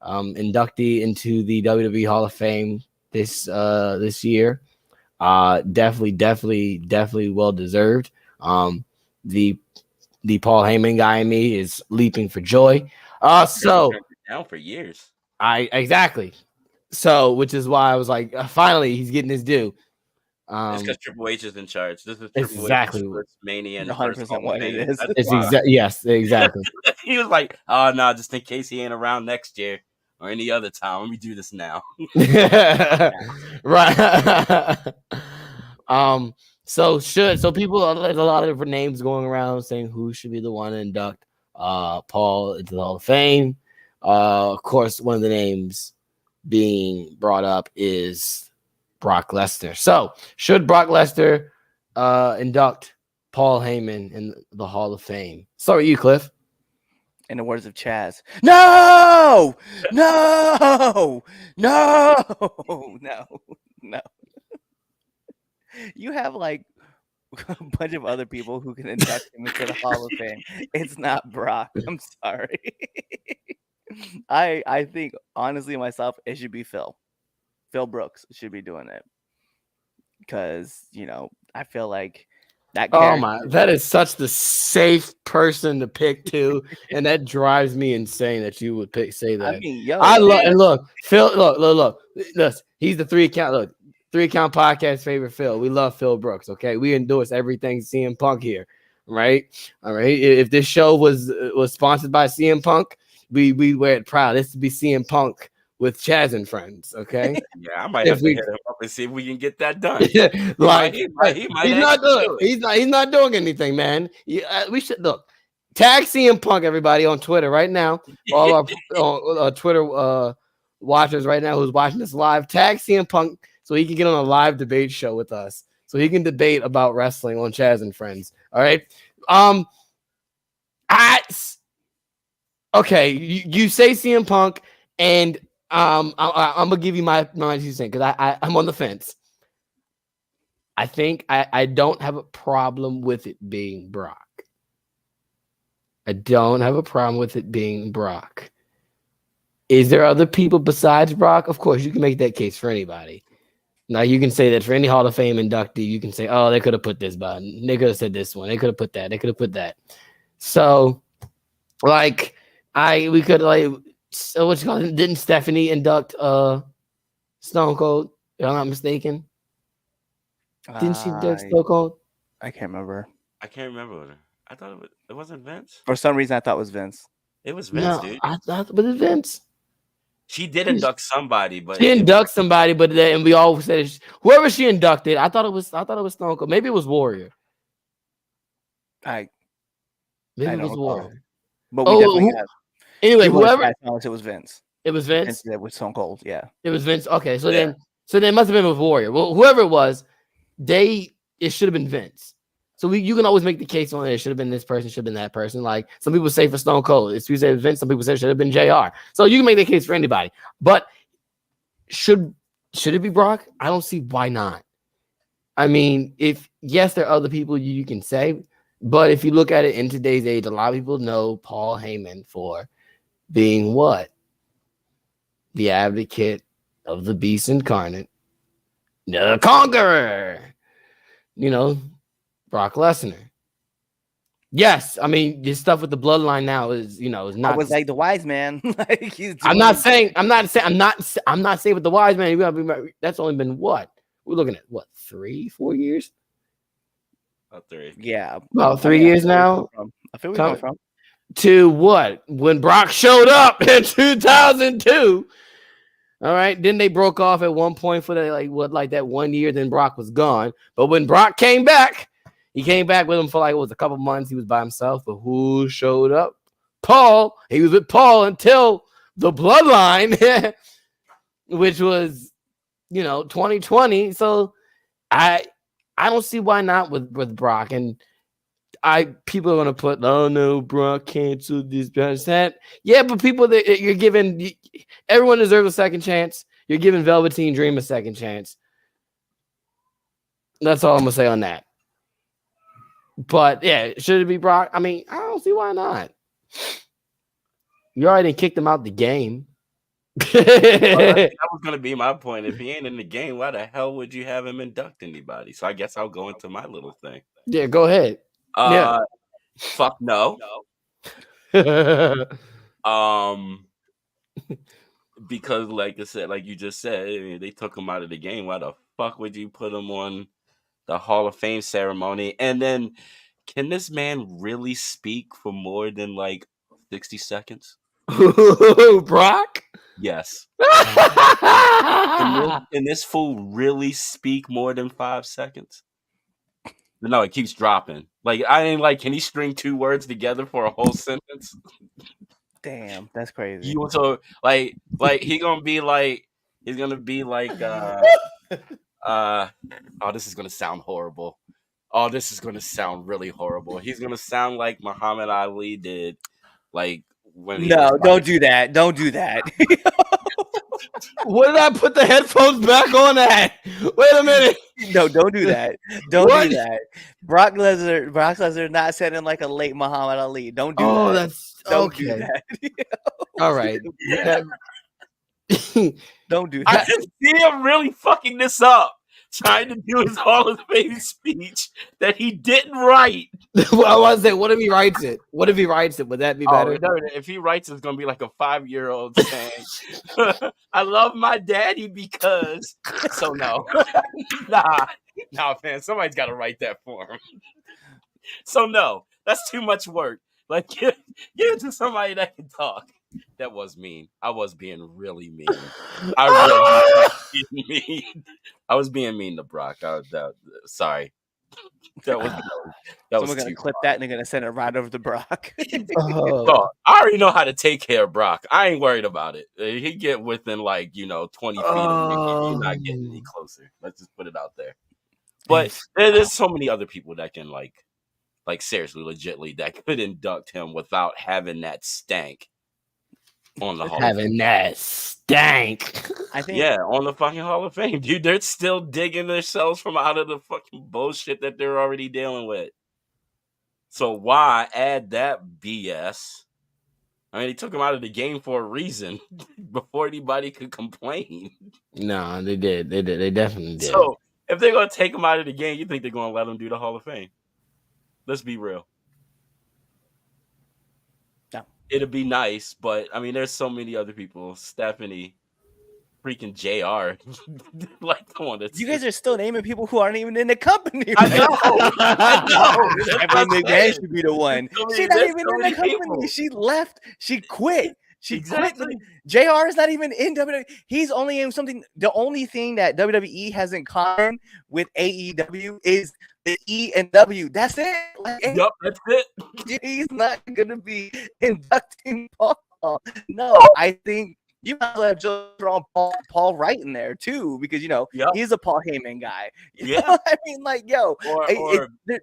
inductee into the WWE Hall of Fame this year. Definitely well deserved. The Paul Heyman guy in me is leaping for joy. So down for years. Exactly. So, which is why I was like, finally, he's getting his due. It's because Triple H is in charge. This is Triple exactly H's first Mania and 100% what it is. Yes, exactly. He was like, "Oh no, just in case he ain't around next year or any other time, let me do this now." Right. So people, there's a lot of different names going around saying who should be the one to induct Paul into the Hall of Fame. Of course, one of the names being brought up is Brock Lesnar. So, should Brock Lesnar induct Paul Heyman in the Hall of Fame? Sorry, you, Cliff. In the words of Chaz, no. You have like a bunch of other people who can induct him into the Hall of Fame. It's not Brock. I'm sorry. I think honestly myself, it should be Phil. Phil Brooks should be doing it because I feel like that is such the safe person to pick too, and that drives me insane that you would say that. I mean, look, Phil. Look. He's the 3-count podcast favorite Phil. We love Phil Brooks. Okay, we endorse everything CM Punk here, right? All right. If this show was sponsored by CM Punk, we wear it proud. This would be CM Punk with Chaz and friends, okay? Yeah, I might have to hit him up and see if we can get that done. Like he might he's not doing anything, man. We should look. Tag CM Punk, everybody, on Twitter right now. All our Twitter watchers right now who's watching this live. Tag CM Punk so he can get on a live debate show with us, so he can debate about wrestling on Chaz and Friends. All right. Okay, you say CM Punk, and I'm gonna give you my 2 cents because I'm on the fence. I think I don't have a problem with it being Brock. I don't have a problem with it being Brock. Is there other people besides Brock? Of course, you can make that case for anybody. Now you can say that for any Hall of Fame inductee, you can say, "Oh, they could have put this button. They could have said this one. They could have put that. They could have put that." So, like, we could like. So what you call it? Didn't Stephanie induct Stone Cold? If I'm not mistaken. Didn't she induct Stone Cold? I can't remember. I can't remember. I thought it wasn't Vince. For some reason, I thought it was Vince. It was Vince, dude. I thought it was Vince. She did induct somebody, but and we all said whoever she inducted. I thought it was Stone Cold. Maybe it was Warrior. Maybe it was Warrior. But we definitely have. Anyway, whoever it was Vince. It was Vince. It was Stone Cold. Yeah, it was Vince. Okay, so then it must have been with Warrior. Well, whoever it was, it should have been Vince. So you can always make the case on it. It should have been this person, should have been that person. Like some people say for Stone Cold, it's Tuesday Vince. Some people say it should have been JR. So you can make the case for anybody. But should it be Brock? I don't see why not. I mean, yes, there are other people you can say, but if you look at it in today's age, a lot of people know Paul Heyman for being what? The advocate of the beast incarnate, the conqueror. Brock Lesnar. Yes, I mean this stuff with the bloodline now is not. I was like the wise man. I'm not saying with the wise man. That's only been what we're looking at. What 3-4 years? About 3. Yeah, about 3 years now. I feel where you're from. To what? When Brock showed up in 2002. All right. Then they broke off at one point for that 1 year. Then Brock was gone. But when Brock came back, he came back with him for a couple months. He was by himself. But who showed up? Paul. He was with Paul until the bloodline, which was 2020. So I don't see why not with Brock. And people are gonna put, oh no, Brock canceled this, that. Yeah, but people that you're giving, everyone deserves a second chance. You're giving Velveteen Dream a second chance. That's all I'm gonna say on that. But yeah, should it be Brock? I mean, I don't see why not. You already kicked him out the game. That was gonna be my point. If he ain't in the game, why the hell would you have him induct anybody? So I guess I'll go into my little thing. Yeah, go ahead. Yeah. Fuck no. Because like I said, like you just said, I mean, they took him out of the game. Why the fuck would you put him on the Hall of Fame ceremony? And then, can this man really speak for more than like 60 seconds? Brock? Yes. Can this fool really speak more than 5 seconds? No, it keeps dropping. Like, I ain't like, can he string 2 words together for a whole sentence? Damn, that's crazy. You also like he's gonna be like oh, this is gonna sound horrible. Oh, this is gonna sound really horrible. He's gonna sound like Muhammad Ali did, like when don't do that. Don't do that. What did I put the headphones back on at? Wait a minute. No, don't do that. Don't do that. Brock Lesnar not sounding like a late Muhammad Ali. Don't do that. Oh, that's don't okay. do that. All right. Don't do that. I can see him really fucking this up, trying to do his Hall of Fame speech that he didn't write. Well, I was saying, what if he writes it? What if he writes it? Would that be better? No, if he writes it, it's gonna be like a 5-year-old saying, "I love my daddy because." So no, nah, man. Somebody's got to write that for him. So no, that's too much work. Like, give it to somebody that can talk. That was mean. I was being really mean. I was being mean. I was being mean to Brock. Sorry. Someone's gonna clip that and they're gonna send it right over to Brock. I already know how to take care of Brock. I ain't worried about it. He get within 20 feet of me. He's not getting any closer. Let's just put it out there. But there's so many other people that can like seriously, legitly, that could induct him without having that stank on the Hall of Fame. Having that stank. I think, on the fucking Hall of Fame, dude. They're still digging themselves from out of the fucking bullshit that they're already dealing with. So why add that BS? I mean, they took him out of the game for a reason before anybody could complain. No, they did. They definitely did. So if they're gonna take him out of the game, you think they're gonna let him do the Hall of Fame? Let's be real. No. It'd be nice, but I mean, there's so many other people. Stephanie, freaking JR. Like, come on. You guys are still naming people who aren't even in the company. I know. Evan McMahon should be the one. She's not even in the company. People. She left. She quit. Exactly. Quit. JR is not even in WWE. He's only in something. The only thing that WWE has in common with AEW is the E and W. That's it. Yup, that's it. He's not gonna be inducting Paul. No, I think you might as well have just thrown Paul right in there too, because he's a Paul Heyman guy. You know what I mean,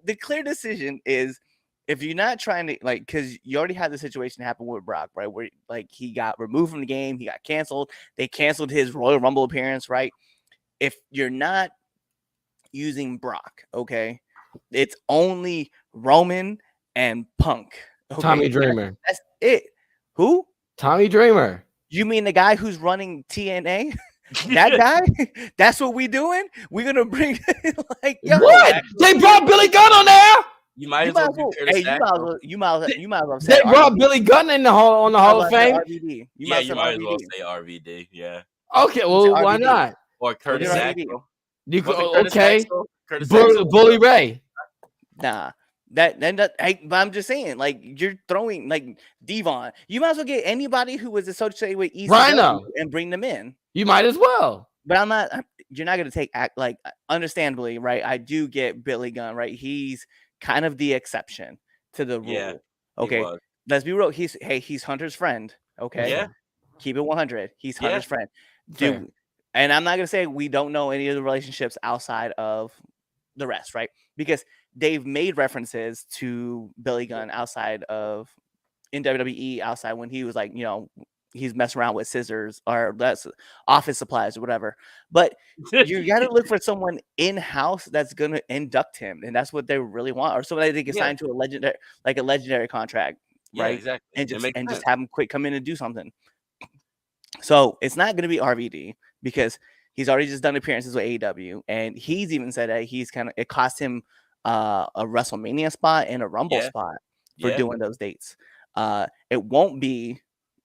the clear decision is, if you're not trying to because you already had the situation happen with Brock, right? Where he got removed from the game, he got canceled. They canceled his Royal Rumble appearance, right? If you're not using Brock, okay, it's only Roman and Punk. Okay? Tommy Dreamer. That's it. Who? Tommy Dreamer. You mean the guy who's running TNA? That guy? That's what we doing? We're gonna bring what? They brought Billy Gunn on there. You might as well. You might as well. They brought Billy Gunn in on the Hall of Fame. RVD. You might as well say RVD. Yeah. Okay, well, why not? Or Curtis Axel. Okay. Bully Ray. Nah. But I'm just saying, you're throwing Devon. You might as well get anybody who was associated with ECW and bring them in. You might as well. But you're not going to take understandably, right? I do get Billy Gunn, right? He's kind of the exception to the rule. Yeah, okay. Let's be real. He's Hunter's friend. Okay. Yeah. Keep it 100. He's Hunter's friend. Dude. And I'm not going to say we don't know any of the relationships outside of the rest, right? Because they've made references to Billy Gunn outside of in WWE, outside when he was he's messing around with scissors or that's office supplies or whatever. But you got to look for someone in-house that's going to induct him. And that's what they really want. Or somebody they can sign to a legendary contract. Right. Exactly. And just have him quick come in and do something. So it's not going to be RVD because he's already just done appearances with AEW, and he's even said that it cost him a WrestleMania spot and a Rumble spot for doing those dates. It won't be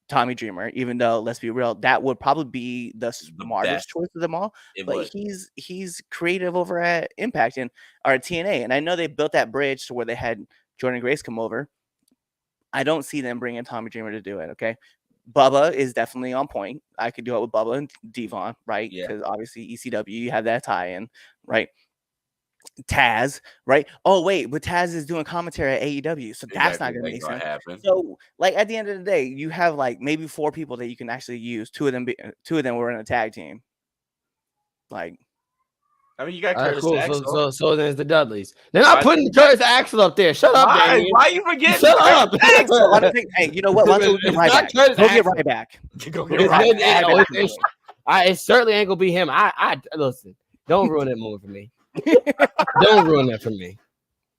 Tommy Dreamer, even though, let's be real, that would probably be the smartest choice of them all. But he's creative over at Impact or TNA, and I know they built that bridge to where they had Jordan Grace come over. I don't see them bringing Tommy Dreamer to do it. Okay. Bubba is definitely on point. I could do it with Bubba and Devon, right? Because obviously ECW, you have that tie-in, right? Taz, right? Oh, wait, but Taz is doing commentary at AEW, so that's not going to make sense. So, like, at the end of the day, you have like maybe 4 people that you can actually use. Two of them were in a tag team. Like, I mean, you got Curtis Axel. So there's the Dudleys. They're not putting Curtis Axel up there. Shut up, Damien. Why you forgetting? Shut up. Hey, you know what? Why don't we get right back? Go get right back. It certainly ain't gonna be him. I listen. Don't ruin that moment for me. Don't ruin that for me.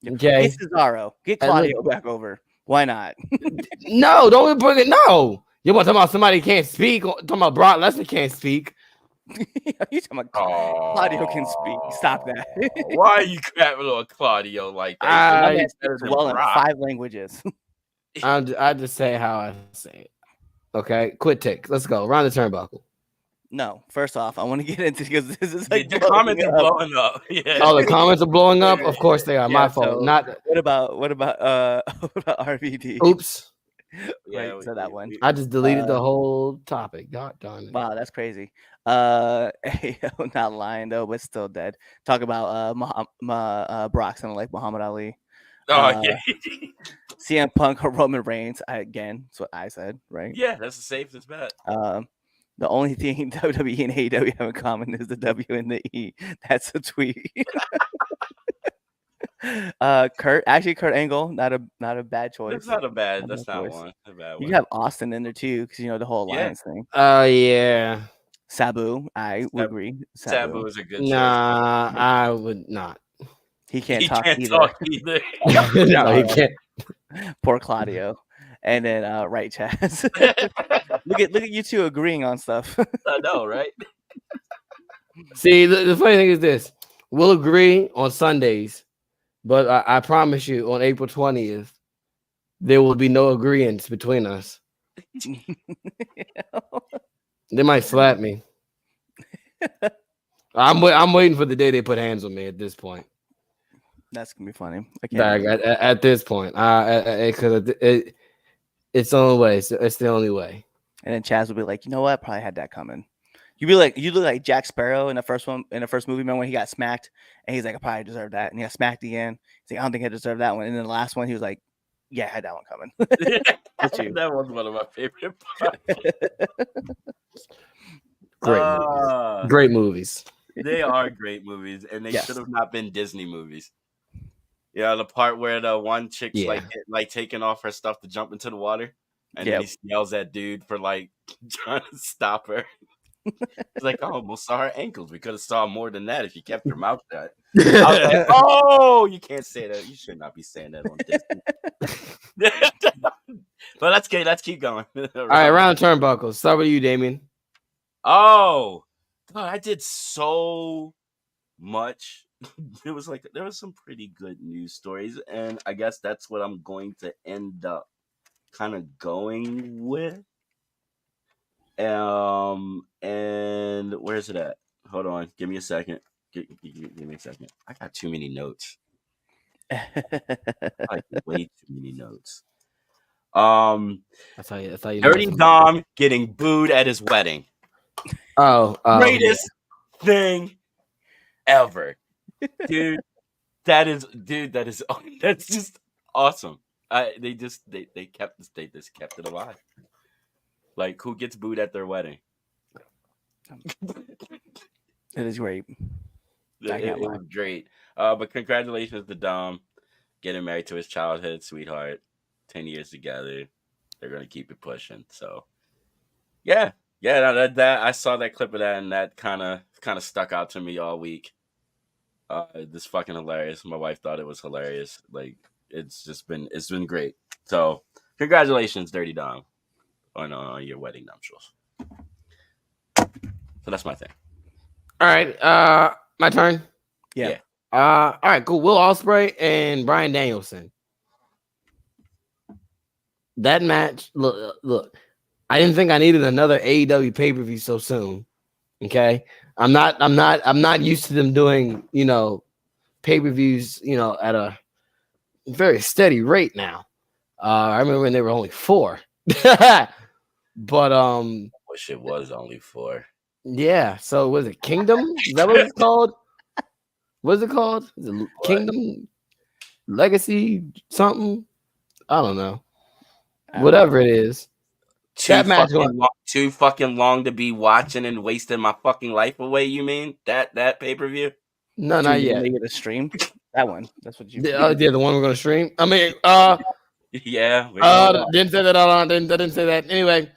Okay. Get Cesaro. Get Claudio back over. Why not? No, don't even bring it. No. You want to talk about somebody can't speak? Talking about Brock Lesnar can't speak. You talking about Claudio can speak? Stop that. Why are you crapping on Claudio like that? I well in 5 languages. I just say how I say it. Okay, quick take. Let's go. Round the turnbuckle. No, first off, I want to get into because this is like the comments are blowing up. Yeah. Oh, the comments are blowing up. Of course they are. My fault. So Not. What about RVD? Oops. Right, so that one. I just deleted the whole topic. God darn it. Wow, that's crazy. Not lying though, but still dead. Talk about Brock sounding like Muhammad Ali. Oh yeah. CM Punk or Roman Reigns. Again, that's what I said, right? Yeah, that's the safest bet. The only thing WWE and AEW have in common is the W and the E. That's a tweet. Kurt Angle, not a bad choice. That's not a bad. That's not one. A bad one. You have Austin in there too, because you know the whole alliance thing. Oh yeah. Sabu, I would agree. Sabu is a good choice. Nah, I would not. He can't talk either. No, he can't. Poor Claudio. And then right, Chaz. look at you two agreeing on stuff. I know, right? See, the funny thing is this: we'll agree on Sundays, but I promise you, on April 20th, there will be no agreements between us. They might slap me. I'm waiting for the day they put hands on me. At this point, that's gonna be funny. At this point, because it's the only way. It's the only way. And then Chaz will be like, you know what? Probably had that coming. You look like Jack Sparrow in the first movie. Remember when he got smacked and he's like, I probably deserve that, and he got smacked again. He's like, I don't think I deserve that one. And then the last one, he was like, yeah, I had that one coming. That was one of my favorite parts. Great movies. They are great movies, and they should have not been Disney movies. Yeah, the part where the one chick's like taking off her stuff to jump into the water, and then he yells at dude for like trying to stop her. It's like, I almost saw her ankles. We could have saw more than that if you kept your mouth shut. I was like, oh, you can't say that. You should not be saying that on Disney. But that's good. Let's keep going. All right, round turnbuckles. Start with you, Damien. Oh, God, I did so much. There was some pretty good news stories, and I guess that's what I'm going to end up kind of going with. And where's it at? Hold on, give me a second. Give me a second. I got too many notes. Like way too many notes. That's how you Dirty Dom getting booed at his wedding. Greatest thing ever. Dude, that's just awesome. They kept it alive. Like, who gets booed at their wedding? It is great. It was great. But congratulations to Dom getting married to his childhood sweetheart. 10 years together. They're gonna keep it pushing. So yeah. That I saw that clip of that, and that kind of stuck out to me all week. This fucking hilarious. My wife thought it was hilarious. Like, it's been great. So congratulations, Dirty Dom, on your wedding nuptials. So that's my thing. All right, my turn. Yeah. All right, cool. Will Ospreay and Bryan Danielson. That match, look. I didn't think I needed another AEW pay-per-view so soon. Okay, I'm not used to them doing, pay-per-views, at a very steady rate now. I remember when they were only 4. But Wish it was only 4. yeah. So was it Kingdom? Is that what it's called? What's it called? Is it Kingdom Legacy something? I don't know. Whatever it is. That match too fucking long to be watching and wasting my fucking life away. You mean that pay-per-view? No, not yet. Make it a stream. That one. That's what you. Yeah, the one we're gonna stream. I mean, yeah. Didn't say that on. Didn't say that. Anyway,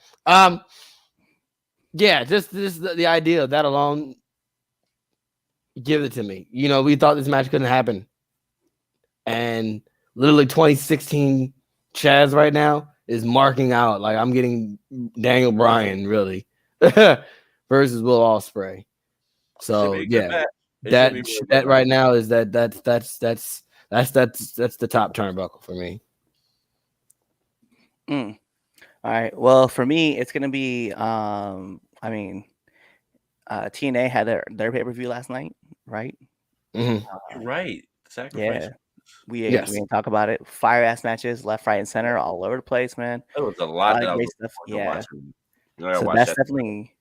yeah, just the idea of that alone. Give it to me. We thought this match couldn't happen, and literally 2016 Chaz right now is marking out like I'm getting Daniel Bryan really versus Will Ospreay. So yeah, that right now is that's the top turnbuckle for me. All right. Well, for me, it's gonna be TNA had their pay-per-view last night, right? Mm-hmm. Right. Sacrifice. Yeah. We didn't talk about it. Fire ass matches, left, right, and center, all over the place, man. There was a lot of great stuff. Yeah. So that's definitely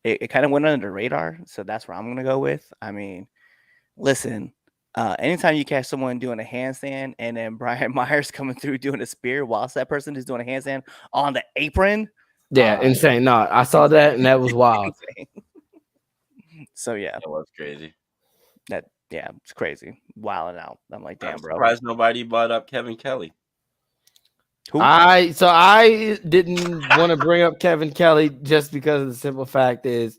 it kind of went under the radar. So that's where I'm gonna go with. I mean, listen, anytime you catch someone doing a handstand and then Brian Myers coming through doing a spear whilst that person is doing a handstand on the apron. Yeah, insane. No, I saw that and that was wild. So yeah. That was crazy. It's crazy. Wilding out. I'm like, damn, bro. Surprised nobody brought up Kevin Kelly. Who? I didn't want to bring up Kevin Kelly just because of the simple fact is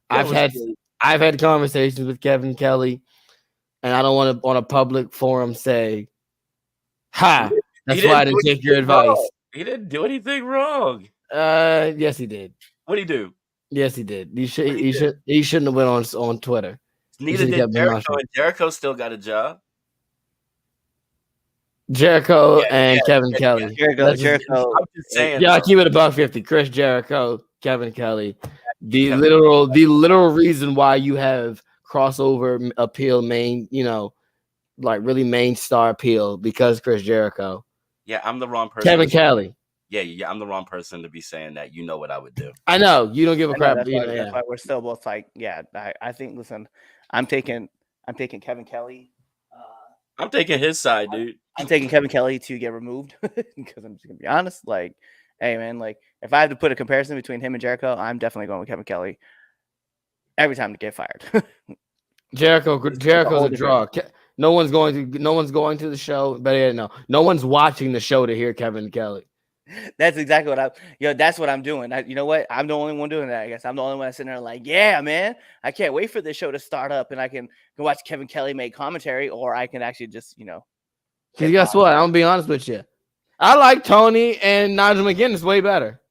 I've had conversations with Kevin Kelly, and I don't want to on a public forum say, "Ha, that's why I didn't take your advice." He didn't do anything wrong. Yes, he did. What'd he do? Yes, he did. He shouldn't have went on Twitter. Neither did Jericho, and Jericho still got a job. Jericho and Kevin Kelly. Jericho. I'm just saying. Yeah, I keep it $150. Chris Jericho, Kevin Kelly. The literal reason why you have crossover appeal like really main star appeal because Chris Jericho. Yeah, I'm the wrong person. Kevin Kelly. Yeah, I'm the wrong person to be saying that. You know what I would do. I know you don't give a crap. That's why we're still both like, I think. Listen, I'm taking Kevin Kelly. I'm taking his side, dude. I'm taking Kevin Kelly to get removed because I'm just gonna be honest. Like, hey man, like if I have to put a comparison between him and Jericho, I'm definitely going with Kevin Kelly every time to get fired. Jericho's a draw. No one's going to the show. But no one's watching the show to hear Kevin Kelly. That's exactly what that's what I'm doing. You know what? I'm the only one doing that. I guess I'm the only one sitting there like, yeah, man, I can't wait for this show to start up and I can go watch Kevin Kelly make commentary, or I can actually just, Because guess what? I'm gonna be honest with you. I like Tony and Nigel McGuinness way better.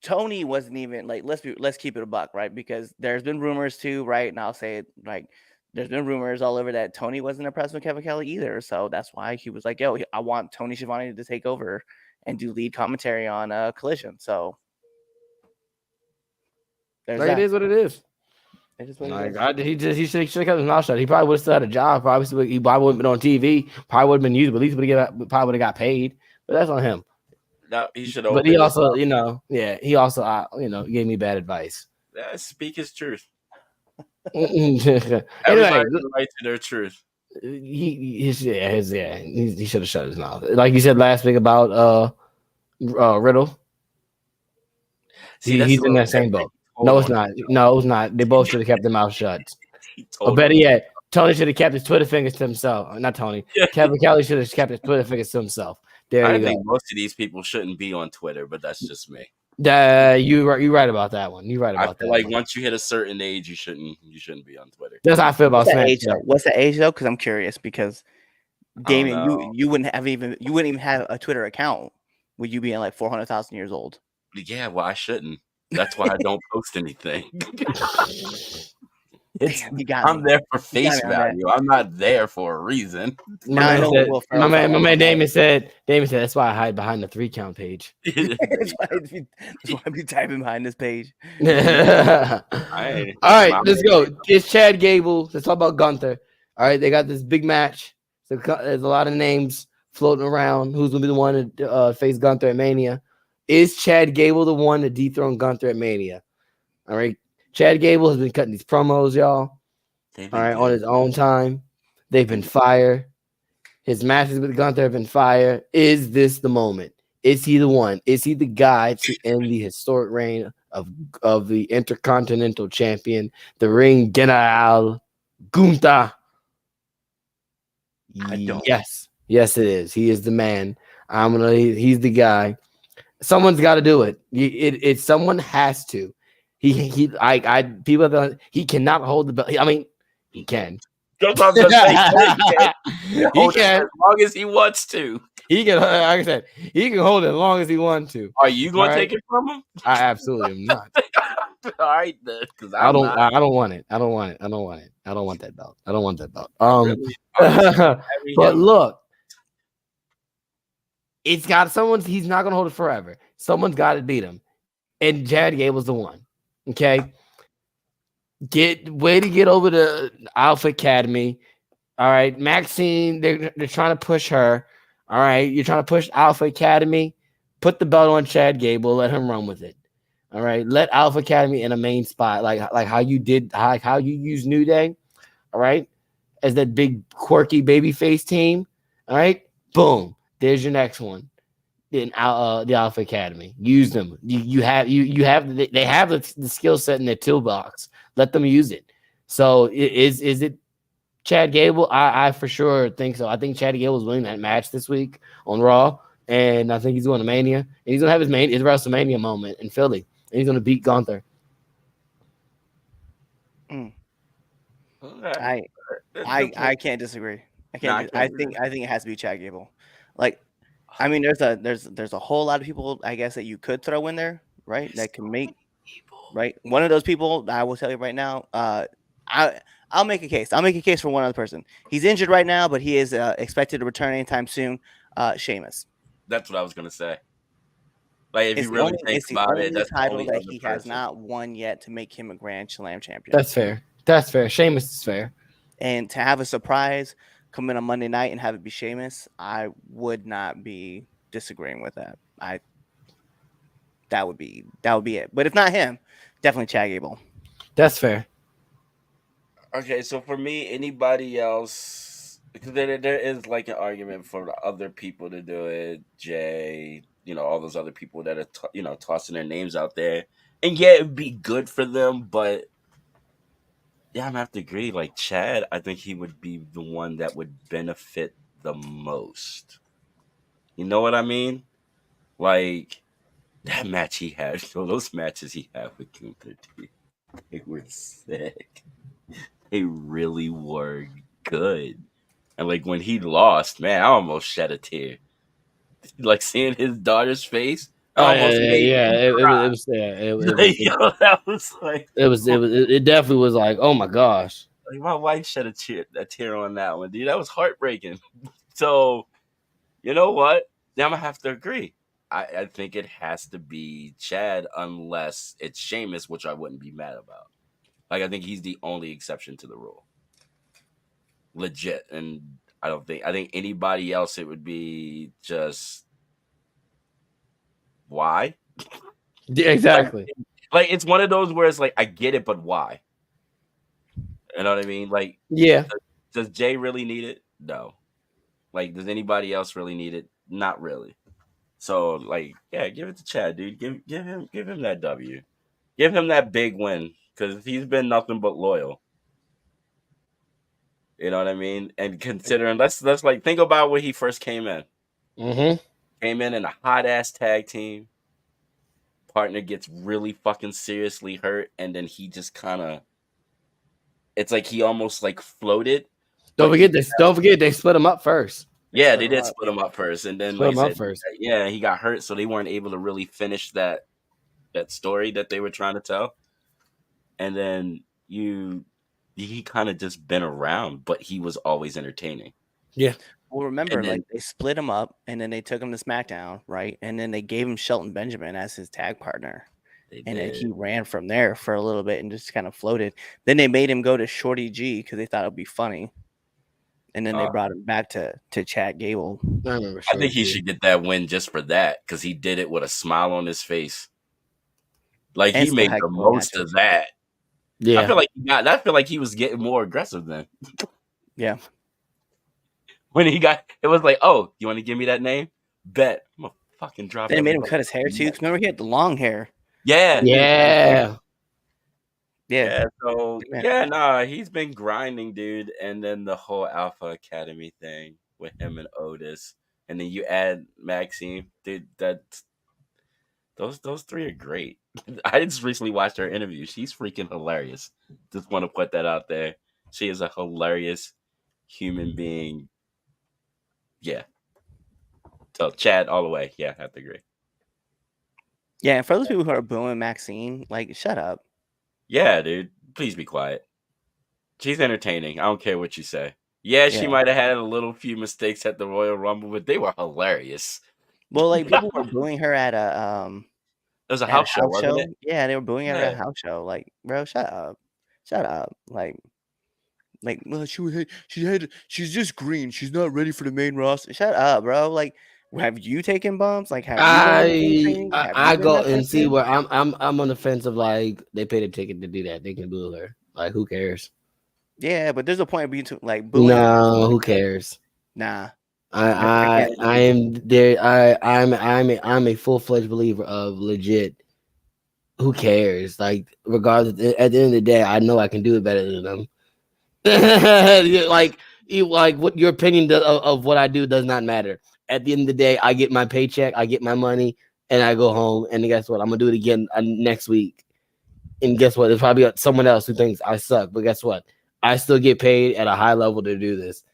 Tony wasn't even like, let's keep it a buck, right? Because there's been rumors too, right? And I'll say it like, there's been rumors all over that Tony wasn't impressed with Kevin Kelly either. So that's why he was like, yo, I want Tony Schiavone to take over and do lead commentary on Collision. So it is what it is. It is what it is. He should have kept his mouth shut. He probably would have still had a job. He probably wouldn't been on TV. Probably would have been used, but at least would have got paid. But that's on him. No, he should have. But he also, he also, gave me bad advice. Speak his truth. Anyway, Everybody's right to their truth. He should have shut his mouth. Like you said last week about Riddle. He's in that same boat. No, it's not. No, it's not. They both should have kept their mouth shut. Or better yet, Tony should have kept his Twitter fingers to himself. Not Tony. Kevin Kelly should have kept his Twitter fingers to himself. I think most of these people shouldn't be on Twitter, but that's just me. You're right about that one. You're right about that. Like once you hit a certain age, you shouldn't be on Twitter. That's how I feel about SmackDown. What's the age though? Because I'm curious. Because Damien, you wouldn't even have a Twitter account with you being like 400,000 years old. Yeah, well, I shouldn't. That's why I don't post anything. Damn, you got I'm me. there for You face got me on that. value. I'm not there for a reason. Now I know what Will my Ferrell felt man like. Damien said, that's why I hide behind the 3-count page. That's why I be typing behind this page. All right, let's go. It's Chad Gable. Let's talk about Gunther. All right, they got this big match. So there's a lot of names floating around. Who's gonna be the one to face Gunther at Mania? Is Chad Gable the one to dethrone Gunther at Mania? All right, Chad Gable has been cutting these promos, y'all. All right, on his own time. They've been fire. His matches with Gunther have been fire. Is this the moment? Is he the one? Is he the guy to end the historic reign of the Intercontinental Champion, the Ring General Gunther? I don't. Yes, it is. He is the man. He's the guy. Someone's got to do it. It someone has to. He cannot hold the belt. I mean, he can. That's what I was gonna say. He can as long as he wants to. He can, like I said, he can hold it as long as he wants to. Are you going to take it from him? I absolutely am not. All right, then, because I don't want it. I don't want that belt. I don't want that belt. Really? But look, it's got someone's. He's not gonna hold it forever. Someone's got to beat him, and Chad Gable's the one. Okay, get over to Alpha Academy. All right, Maxine, they're trying to push her. All right, you're trying to push Alpha Academy. Put the belt on Chad Gable. Let him run with it. All right, let Alpha Academy in a main spot, like how you did, how you used New Day. All right, as that big quirky babyface team. All right, boom. There's your next one. In the Alpha Academy, use them. They have the skill set in their toolbox. Let them use it. So is it Chad Gable? I for sure think so. I think Chad Gable is winning that match this week on Raw, and I think he's going to Mania, and he's going to have his WrestleMania moment in Philly, and he's going to beat Gunther. I can't disagree. I think it has to be Chad Gable. Like, I mean, there's a whole lot of people, I guess, that you could throw in there, right? That can make right. One of those people, I will tell you right now. I'll make a case. I'll make a case for one other person. He's injured right now, but he is expected to return anytime soon. Sheamus. That's what I was gonna say. Like, if you really think about it, that's the title only that he person. has not won yet to make him a Grand Slam champion. That's fair. That's fair. Sheamus is fair. And to have a surprise come in on Monday night and have it be Sheamus, I would not be disagreeing with that. That would be it. But if not him, definitely Chad Gable. That's fair. Okay, so for me, anybody else, because there is like an argument for the other people to do it, Jay, all those other people that are tossing their names out there, and yeah, it'd be good for them, but yeah, I'm gonna have to agree. Like Chad, I think he would be the one that would benefit the most. You know what I mean? Like that match he had, those matches he had with Gunther, they were sick. They really were good. And like when he lost, man, I almost shed a tear. Like seeing his daughter's face. It definitely was like, oh my gosh. Like my wife shed a tear on that one, dude. That was heartbreaking. So, you know what? Now I'm gonna have to agree. I think it has to be Chad unless it's Sheamus, which I wouldn't be mad about. Like I think he's the only exception to the rule. Legit. And I think anybody else it would be just why? Yeah, exactly. Like it's one of those where it's like I get it, but why? You know what I mean? Like, yeah. Does Jay really need it? No. Like, does anybody else really need it? Not really. So, like, yeah, give it to Chad, dude. Give him that W. Give him that big win because he's been nothing but loyal. You know what I mean? And considering let's like think about when he first came in. Mm-hmm. Came in a hot ass tag team. Partner gets really fucking seriously hurt, and then he just kind of. It's like he almost like floated. Don't forget they split him up first. Yeah, they did split him up first, and then he got hurt. Yeah, he got hurt, so they weren't able to really finish that story that they were trying to tell, and then he kind of just been around, but he was always entertaining. Yeah. Well, remember, And then- like they split him up, and then they took him to SmackDown, right? And then they gave him Shelton Benjamin as his tag partner, and then he ran from there for a little bit and just kind of floated. Then they made him go to Shorty G because they thought it'd be funny, and then they brought him back to Chad Gable. I remember. I think he should get that win just for that, because he did it with a smile on his face. Like And he made still had the cool most matches. of that. Yeah. I feel like he was getting more aggressive then. Yeah. When it was like, oh, you want to give me that name? Bet. I'm gonna fucking drop it. They made him cut his hair too. 'Cause remember, he had the long hair. Yeah. Yeah. Yeah. So Yeah. nah, he's been grinding, dude. And then the whole Alpha Academy thing with him and Otis, and then you add Maxine, dude. Those three are great. I just recently watched her interview. She's freaking hilarious. Just want to put that out there. She is a hilarious human being. Yeah. So Chad all the way. Yeah, I have to agree. Yeah, and for those people who are booing Maxine, like, shut up. Yeah, dude. Please be quiet. She's entertaining. I don't care what you say. Yeah, she might have had a little few mistakes at the Royal Rumble, but they were hilarious. Well, like people were booing her at a It was a house show, wasn't it? Yeah, they were booing her at a Yeah. house show. Like, bro, shut up. Like, well, she's just green. She's not ready for the main roster. Shut up, bro. Like, have you taken bumps? Like, have you I go and see where I'm on the fence of like they paid a ticket to do that. They can boo her. Like, who cares? Yeah, but there's a point of being like booing. No, who cares? Nah. I am there. I'm a full-fledged believer of legit. Who cares? Like, regardless, at the end of the day, I know I can do it better than them. like what your opinion of what I do does not matter. At the end of the day, I get my paycheck, I get my money, and I go home. And guess what? I'm gonna do it again next week. And guess what? There's probably someone else who thinks I suck, but guess what? I still get paid at a high level to do this.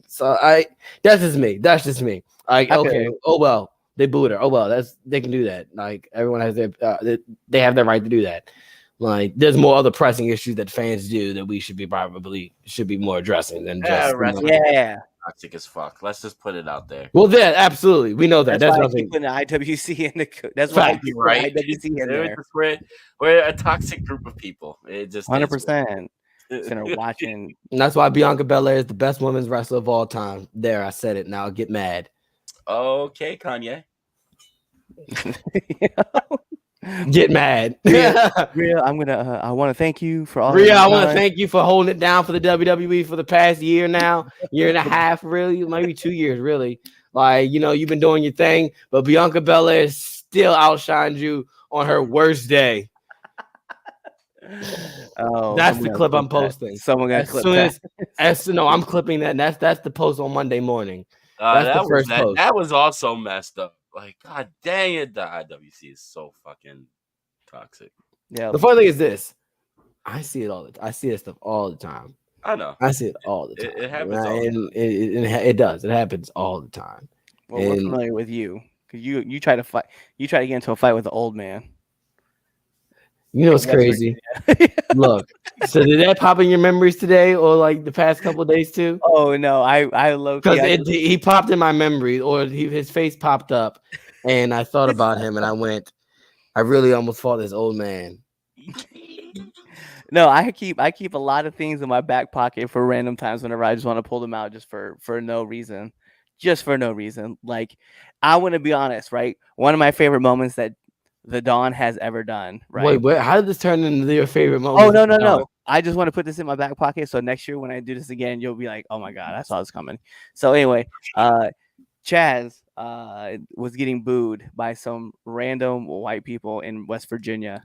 So that's just me. That's just me. Like, okay, oh well, they booed her. Oh well, they can do that. Like, everyone has their they have their right to do that. Like, there's more other pressing issues that fans do that we should be more addressing than just toxic as fuck. Let's just put it out there. Well, yeah, absolutely, we know that. That's why I keep putting the IWC in the. That's why I keep right. IWC in there. We're a toxic group of people. It just 100%. Watching. And that's why Bianca Belair is the best women's wrestler of all time. There, I said it. Now get mad. Okay, Kanye. Get mad. Rhea, I want to thank you for all. Rhea, I want to thank you for holding it down for the WWE for the past year now, year and a half, really, maybe 2 years, really. Like, you've been doing your thing, but Bianca Belair still outshined you on her worst day. Oh, that's the clip I'm posting. Someone got clipped that. No, I'm clipping that. That's the post on Monday morning. That was also messed up. Like, god dang it, the IWC is so fucking toxic. Yeah. The funny thing is this: I see it all the time. I see this stuff all the time. I know. I see it all the time. It happens. It does. It happens all the time. Well, we're familiar with you because you try to fight. You try to get into a fight with an old man. It's crazy. Look, so did that pop in your memories today, or like the past couple of days too? Oh no, I low because he popped in my memory, or his face popped up, and I thought about him, and I went, I really almost fought this old man. No, I keep a lot of things in my back pocket for random times whenever I just want to pull them out just for no reason, Like, I want to be honest, right? One of my favorite moments that the Dawn has ever done, right? Wait, how did this turn into your favorite moment? Oh, no. I just want to put this in my back pocket. So next year when I do this again, you'll be like, oh my God, I saw this coming. So anyway, Chaz was getting booed by some random white people in West Virginia.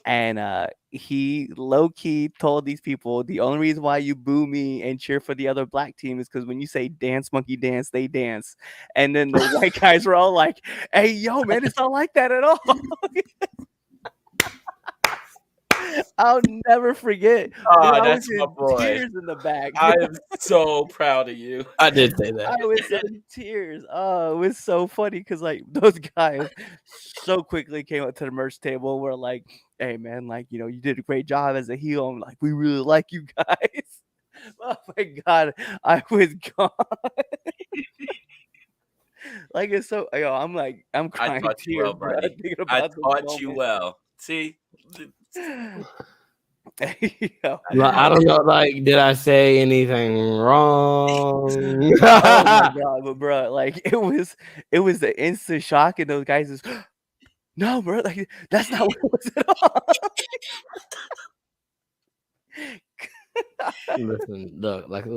And he low-key told these people, the only reason why you boo me and cheer for the other black team is because when you say dance, monkey dance, they dance. And then the white guys were all like, hey, yo, man, it's not like that at all. I'll never forget. Oh, I that's was my in boy. tears in the back. I am so proud of you. I did say that. I was in tears. Oh, it was so funny because like those guys so quickly came up to the merch table and were like, "Hey man, like you did a great job as a heel. I'm like, we really like you guys." Oh my god, I was gone. Like it's so I'm I crying taught you tears, well, bro, buddy. thinking I about this taught you moment. well. See, Yo. I don't know. Like, did I say anything wrong? Oh my god, but bro, like it was the instant shock, and those guys is no, bro, like that's not what it was at all.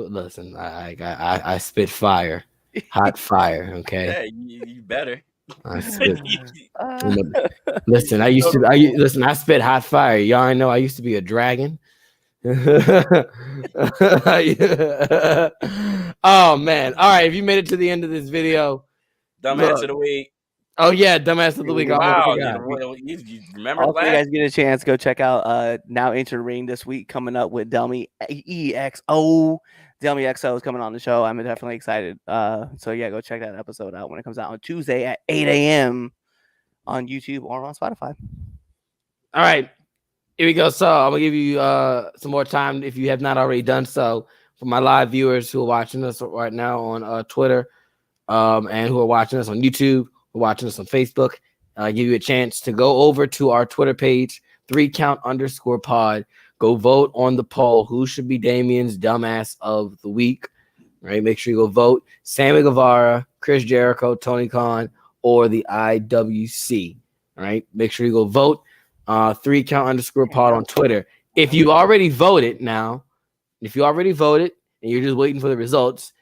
Listen. I spit fire, hot fire. Okay. yeah, you better. I spit. Uh, Listen, I spit hot fire. Y'all ain't know I used to be a dragon. Oh man. All right, if you made it to the end of this video, Dumbass of the week. oh yeah, dumbass of the week. Wow, You you remember also, you last? guys get a chance, go check out Now Enter the Ring this week, coming up with Delmy EXO. Delmy XO is coming on the show. I'm definitely excited. So yeah, go check that episode out when it comes out on Tuesday at 8 a.m. on YouTube or on Spotify. All right, here we go. So I'm gonna give you some more time if you have not already done so. For my live viewers who are watching us right now on Twitter, and who are watching us on YouTube, who are watching us on Facebook, give you a chance to go over to our Twitter page, 3count_pod. Go vote on the poll. Who should be Damien's dumbass of the week? Right? Make sure you go vote. Sammy Guevara, Chris Jericho, Tony Khan, or the IWC. All right. Make sure you go vote. 3count_pod on Twitter. If you already voted and you're just waiting for the results,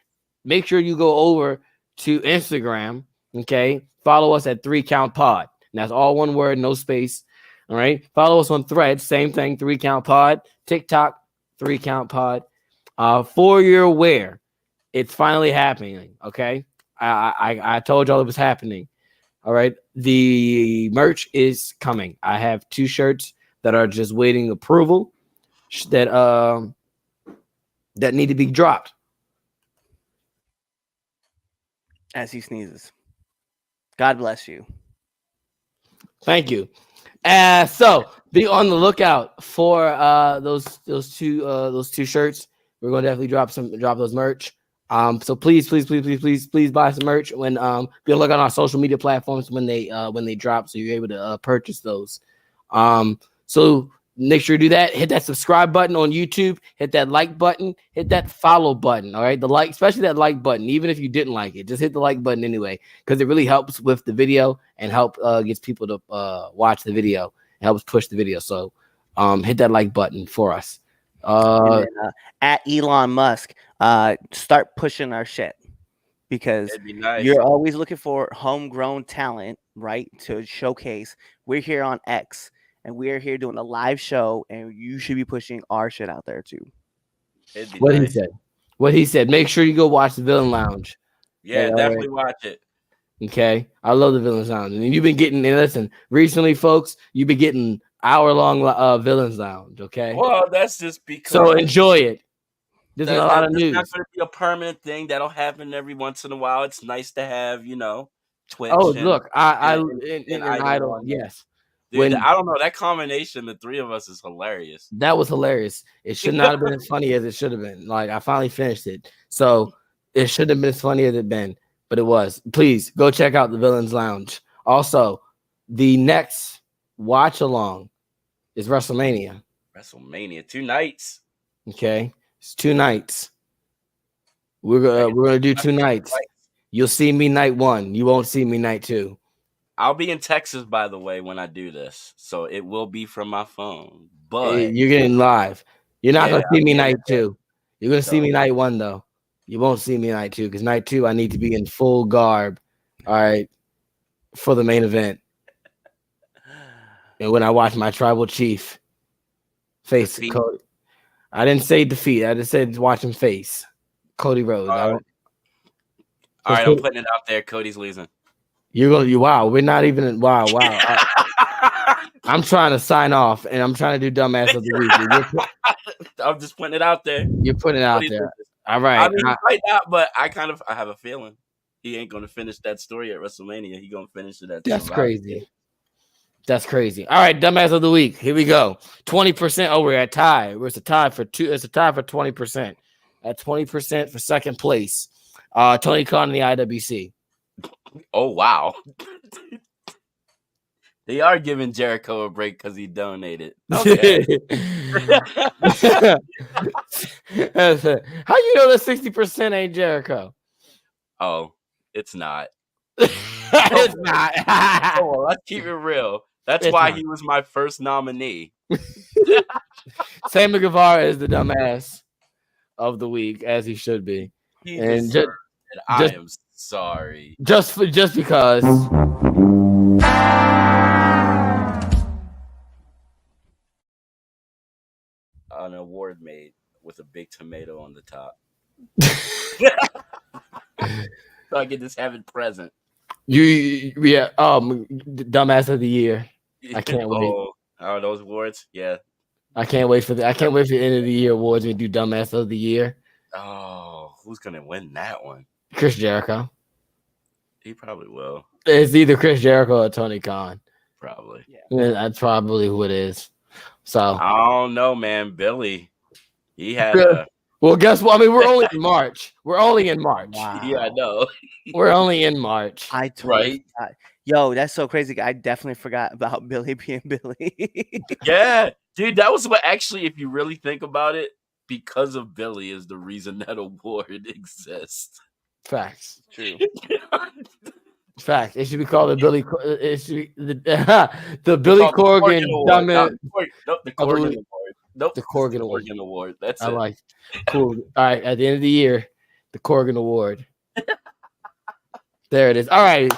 make sure you go over to Instagram. Okay. Follow us at 3countpod. And that's all one word, no space. All right. Follow us on Threads. Same thing. 3countpod. TikTok. 3countpod. For your aware, it's finally happening. Okay. I told y'all it was happening. All right. The merch is coming. I have 2 shirts that are just waiting approval that need to be dropped. As he sneezes. God bless you. Thank you. So be on the lookout for those two shirts. We're going to definitely drop those merch. So please buy some merch when be on the lookout on our social media platforms when they drop, so you're able to purchase those. So make sure you do that. Hit that subscribe button on YouTube. Hit that like button. Hit that follow button. All right, the like, especially that like button. Even if you didn't like it, just hit the like button anyway, because it really helps with the video and gets people to watch the video. It helps push the video. So hit that like button for us. Then, at Elon Musk, start pushing our shit, because It'd be nice. you're always looking for homegrown talent, right? To showcase. We're here on X, and we're here doing a live show, and you should be pushing our shit out there too. It'd be What nice. he said. Make sure you go watch the Villain Lounge. Yeah, Okay, definitely watch it. Okay, I love the Villain Lounge, and you've been getting. And listen, recently, folks, you've been getting hour-long Villains Lounge. Okay, Well, that's just because. so enjoy it. There's a lot of news. That's not going to be a permanent thing. That'll happen every once in a while. It's nice to have, Twitch. Oh, and, look, and Idol. Yes, Dude, I don't know. That combination, the 3 of us, is hilarious. that was hilarious. It should not have been as funny as it should have been. Like, I finally finished it, so it shouldn't have been as funny as it been, but it was. Please go check out the Villains Lounge. Also, the next watch along is WrestleMania. WrestleMania, 2 nights. Okay, it's 2 nights. We're gonna do 2 nights. You'll see me night 1. You won't see me night 2. I'll be in Texas, by the way, when I do this, so it will be from my phone. But You're getting live. You're not gonna see me night 2. You're gonna see So- me night 1 though. You won't see me night 2 because night 2 I need to be in full garb. All right, for the main event. And when I watch my tribal chief face Defeat. Cody, I didn't say defeat. I just said watch him face Cody Rhodes. all right, I'm putting it out there. Cody's losing. Wow, we're not even. Wow. I'm trying to sign off, and I'm trying to do dumbass of the week. I'm just putting it out there. You're putting it out there. All right. I mean, right now, but I have a feeling he ain't gonna finish that story at WrestleMania. He gonna finish it at. That's crazy. That's crazy. All right, dumbass of the week. Here we go. 20%. Oh, we're at tie. It's a tie for 20%. At 20% for second place. Tony Khan in the IWC. Oh wow. They are giving Jericho a break because he donated. Okay. How you know that 60% ain't Jericho? Oh, it's not. It's not. Oh, well, let's keep it real. That's why he was my first nominee. Sammy Guevara is the dumbass of the week, as he should be. And I am sorry. Just because. An award made with a big tomato on the top. So I can just have it present. Dumbass of the year. I can't wait. Oh, those awards, yeah. I can't wait for the end of the year awards. We do dumbass of the year. Oh, who's gonna win that one? Chris Jericho. He probably will. It's either Chris Jericho or Tony Khan. Probably. Yeah, that's probably who it is. So I don't know, man. Billy, he had. Well, guess what? I mean, we're only in March. Wow. Yeah, I know. We're only in March. I totally forgot. Yo, that's so crazy. I definitely forgot about Billy being Billy. Yeah, dude, that was what actually, if you really think about it, because of Billy is the reason that award exists. Facts. True. Fact. It should be called the Billy. It should be the Billy Corgan Award. The Corgan Award. Nope. The Corgan Award. Award. That's I it. like. Cool. All right. At the end of the year, the Corgan Award. There it is. All right.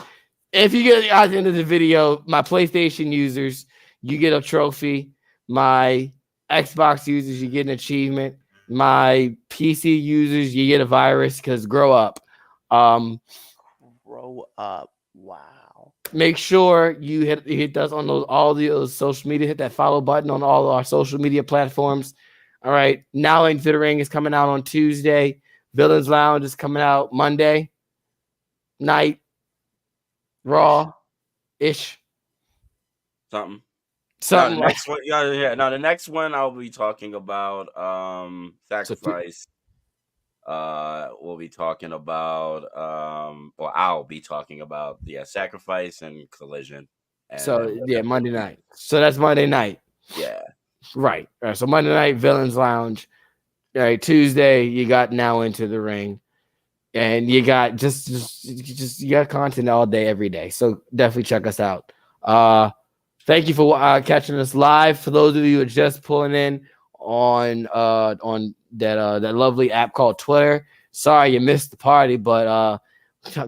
If you get at the end of the video, my PlayStation users, you get a trophy. My Xbox users, you get an achievement. My PC users, you get a virus because grow up. Grow up. Wow. Make sure you hit us on all the social media. Hit that follow button on all our social media platforms. All right. Now Into the Ring is coming out on Tuesday. Villains Lounge is coming out Monday night. Raw-ish. Something. Now, the next one, Now the next one I'll be talking about Sacrifice. We'll be talking about I'll be talking about Sacrifice and Collision. And Monday night. So that's Monday night. Yeah. Right. All right. So Monday night, Villains Lounge. All right. Tuesday, you got Now Into the Ring. And you got just you got content all day, every day. So definitely check us out. Thank you for catching us live. For those of you who are just pulling in on that lovely app called Twitter, sorry you missed the party, but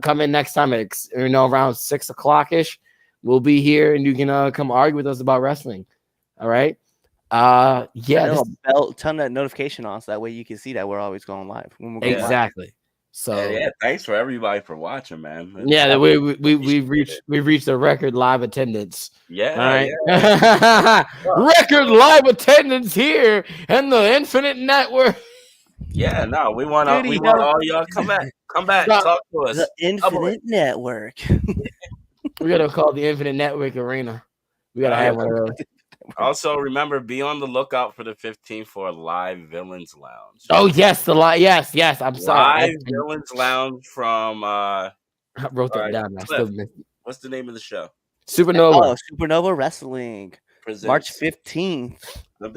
come in next time at around 6 o'clock ish. We'll be here, and you can come argue with us about wrestling. All right. Turn that notification on so that way you can see that we're always going live. When we're going exactly. Live. So thanks for everybody for watching, man. We've reached a record live attendance. Yeah. All right. Yeah. Record live attendance here and the Infinite Network. Yeah, no, we want all y'all come back, talk to us. The Infinite Network. We gotta call the Infinite Network Arena. We gotta have one of those. Also, remember, be on the lookout for the 15th for a live Villains Lounge. Oh yes, yes. I'm sorry. Live Villains Lounge from. I wrote that down. What's the name of the show? Supernova. Oh, Supernova Wrestling. Presents. March 15th. At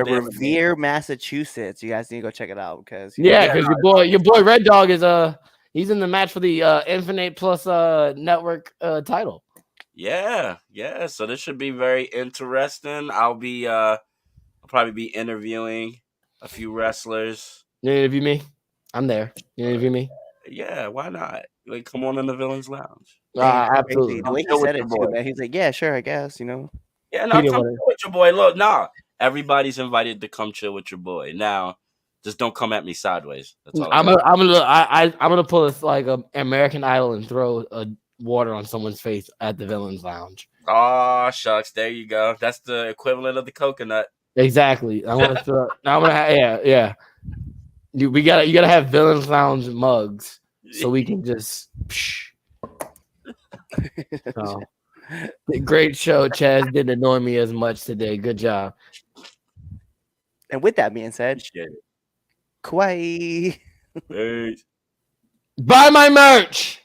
Revere, Massachusetts. You guys need to go check it out because because your boy Red Dog is he's in the match for the Infinite Plus Network title. Yeah. So this should be very interesting. I'll probably be interviewing a few wrestlers. You interview me? I'm there. You interview me? Yeah, why not? Like, come on in the Villains Lounge. Absolutely. The way he said it too, man. He's like, yeah, sure, I guess, Yeah, no, come chill with your boy. Look, everybody's invited to come chill with your boy. Now, just don't come at me sideways. That's all. I'm gonna pull this like an American Idol and throw a water on someone's face at the Villains Lounge. Oh shucks, there you go. That's the equivalent of the coconut. Exactly. I want to throw. I'm gonna have, yeah. You gotta have Villains Lounge mugs so we can just. So, great show, Chaz. Didn't annoy me as much today. Good job. And with that being said, Appreciate it. Kauai. Peace. Buy my merch.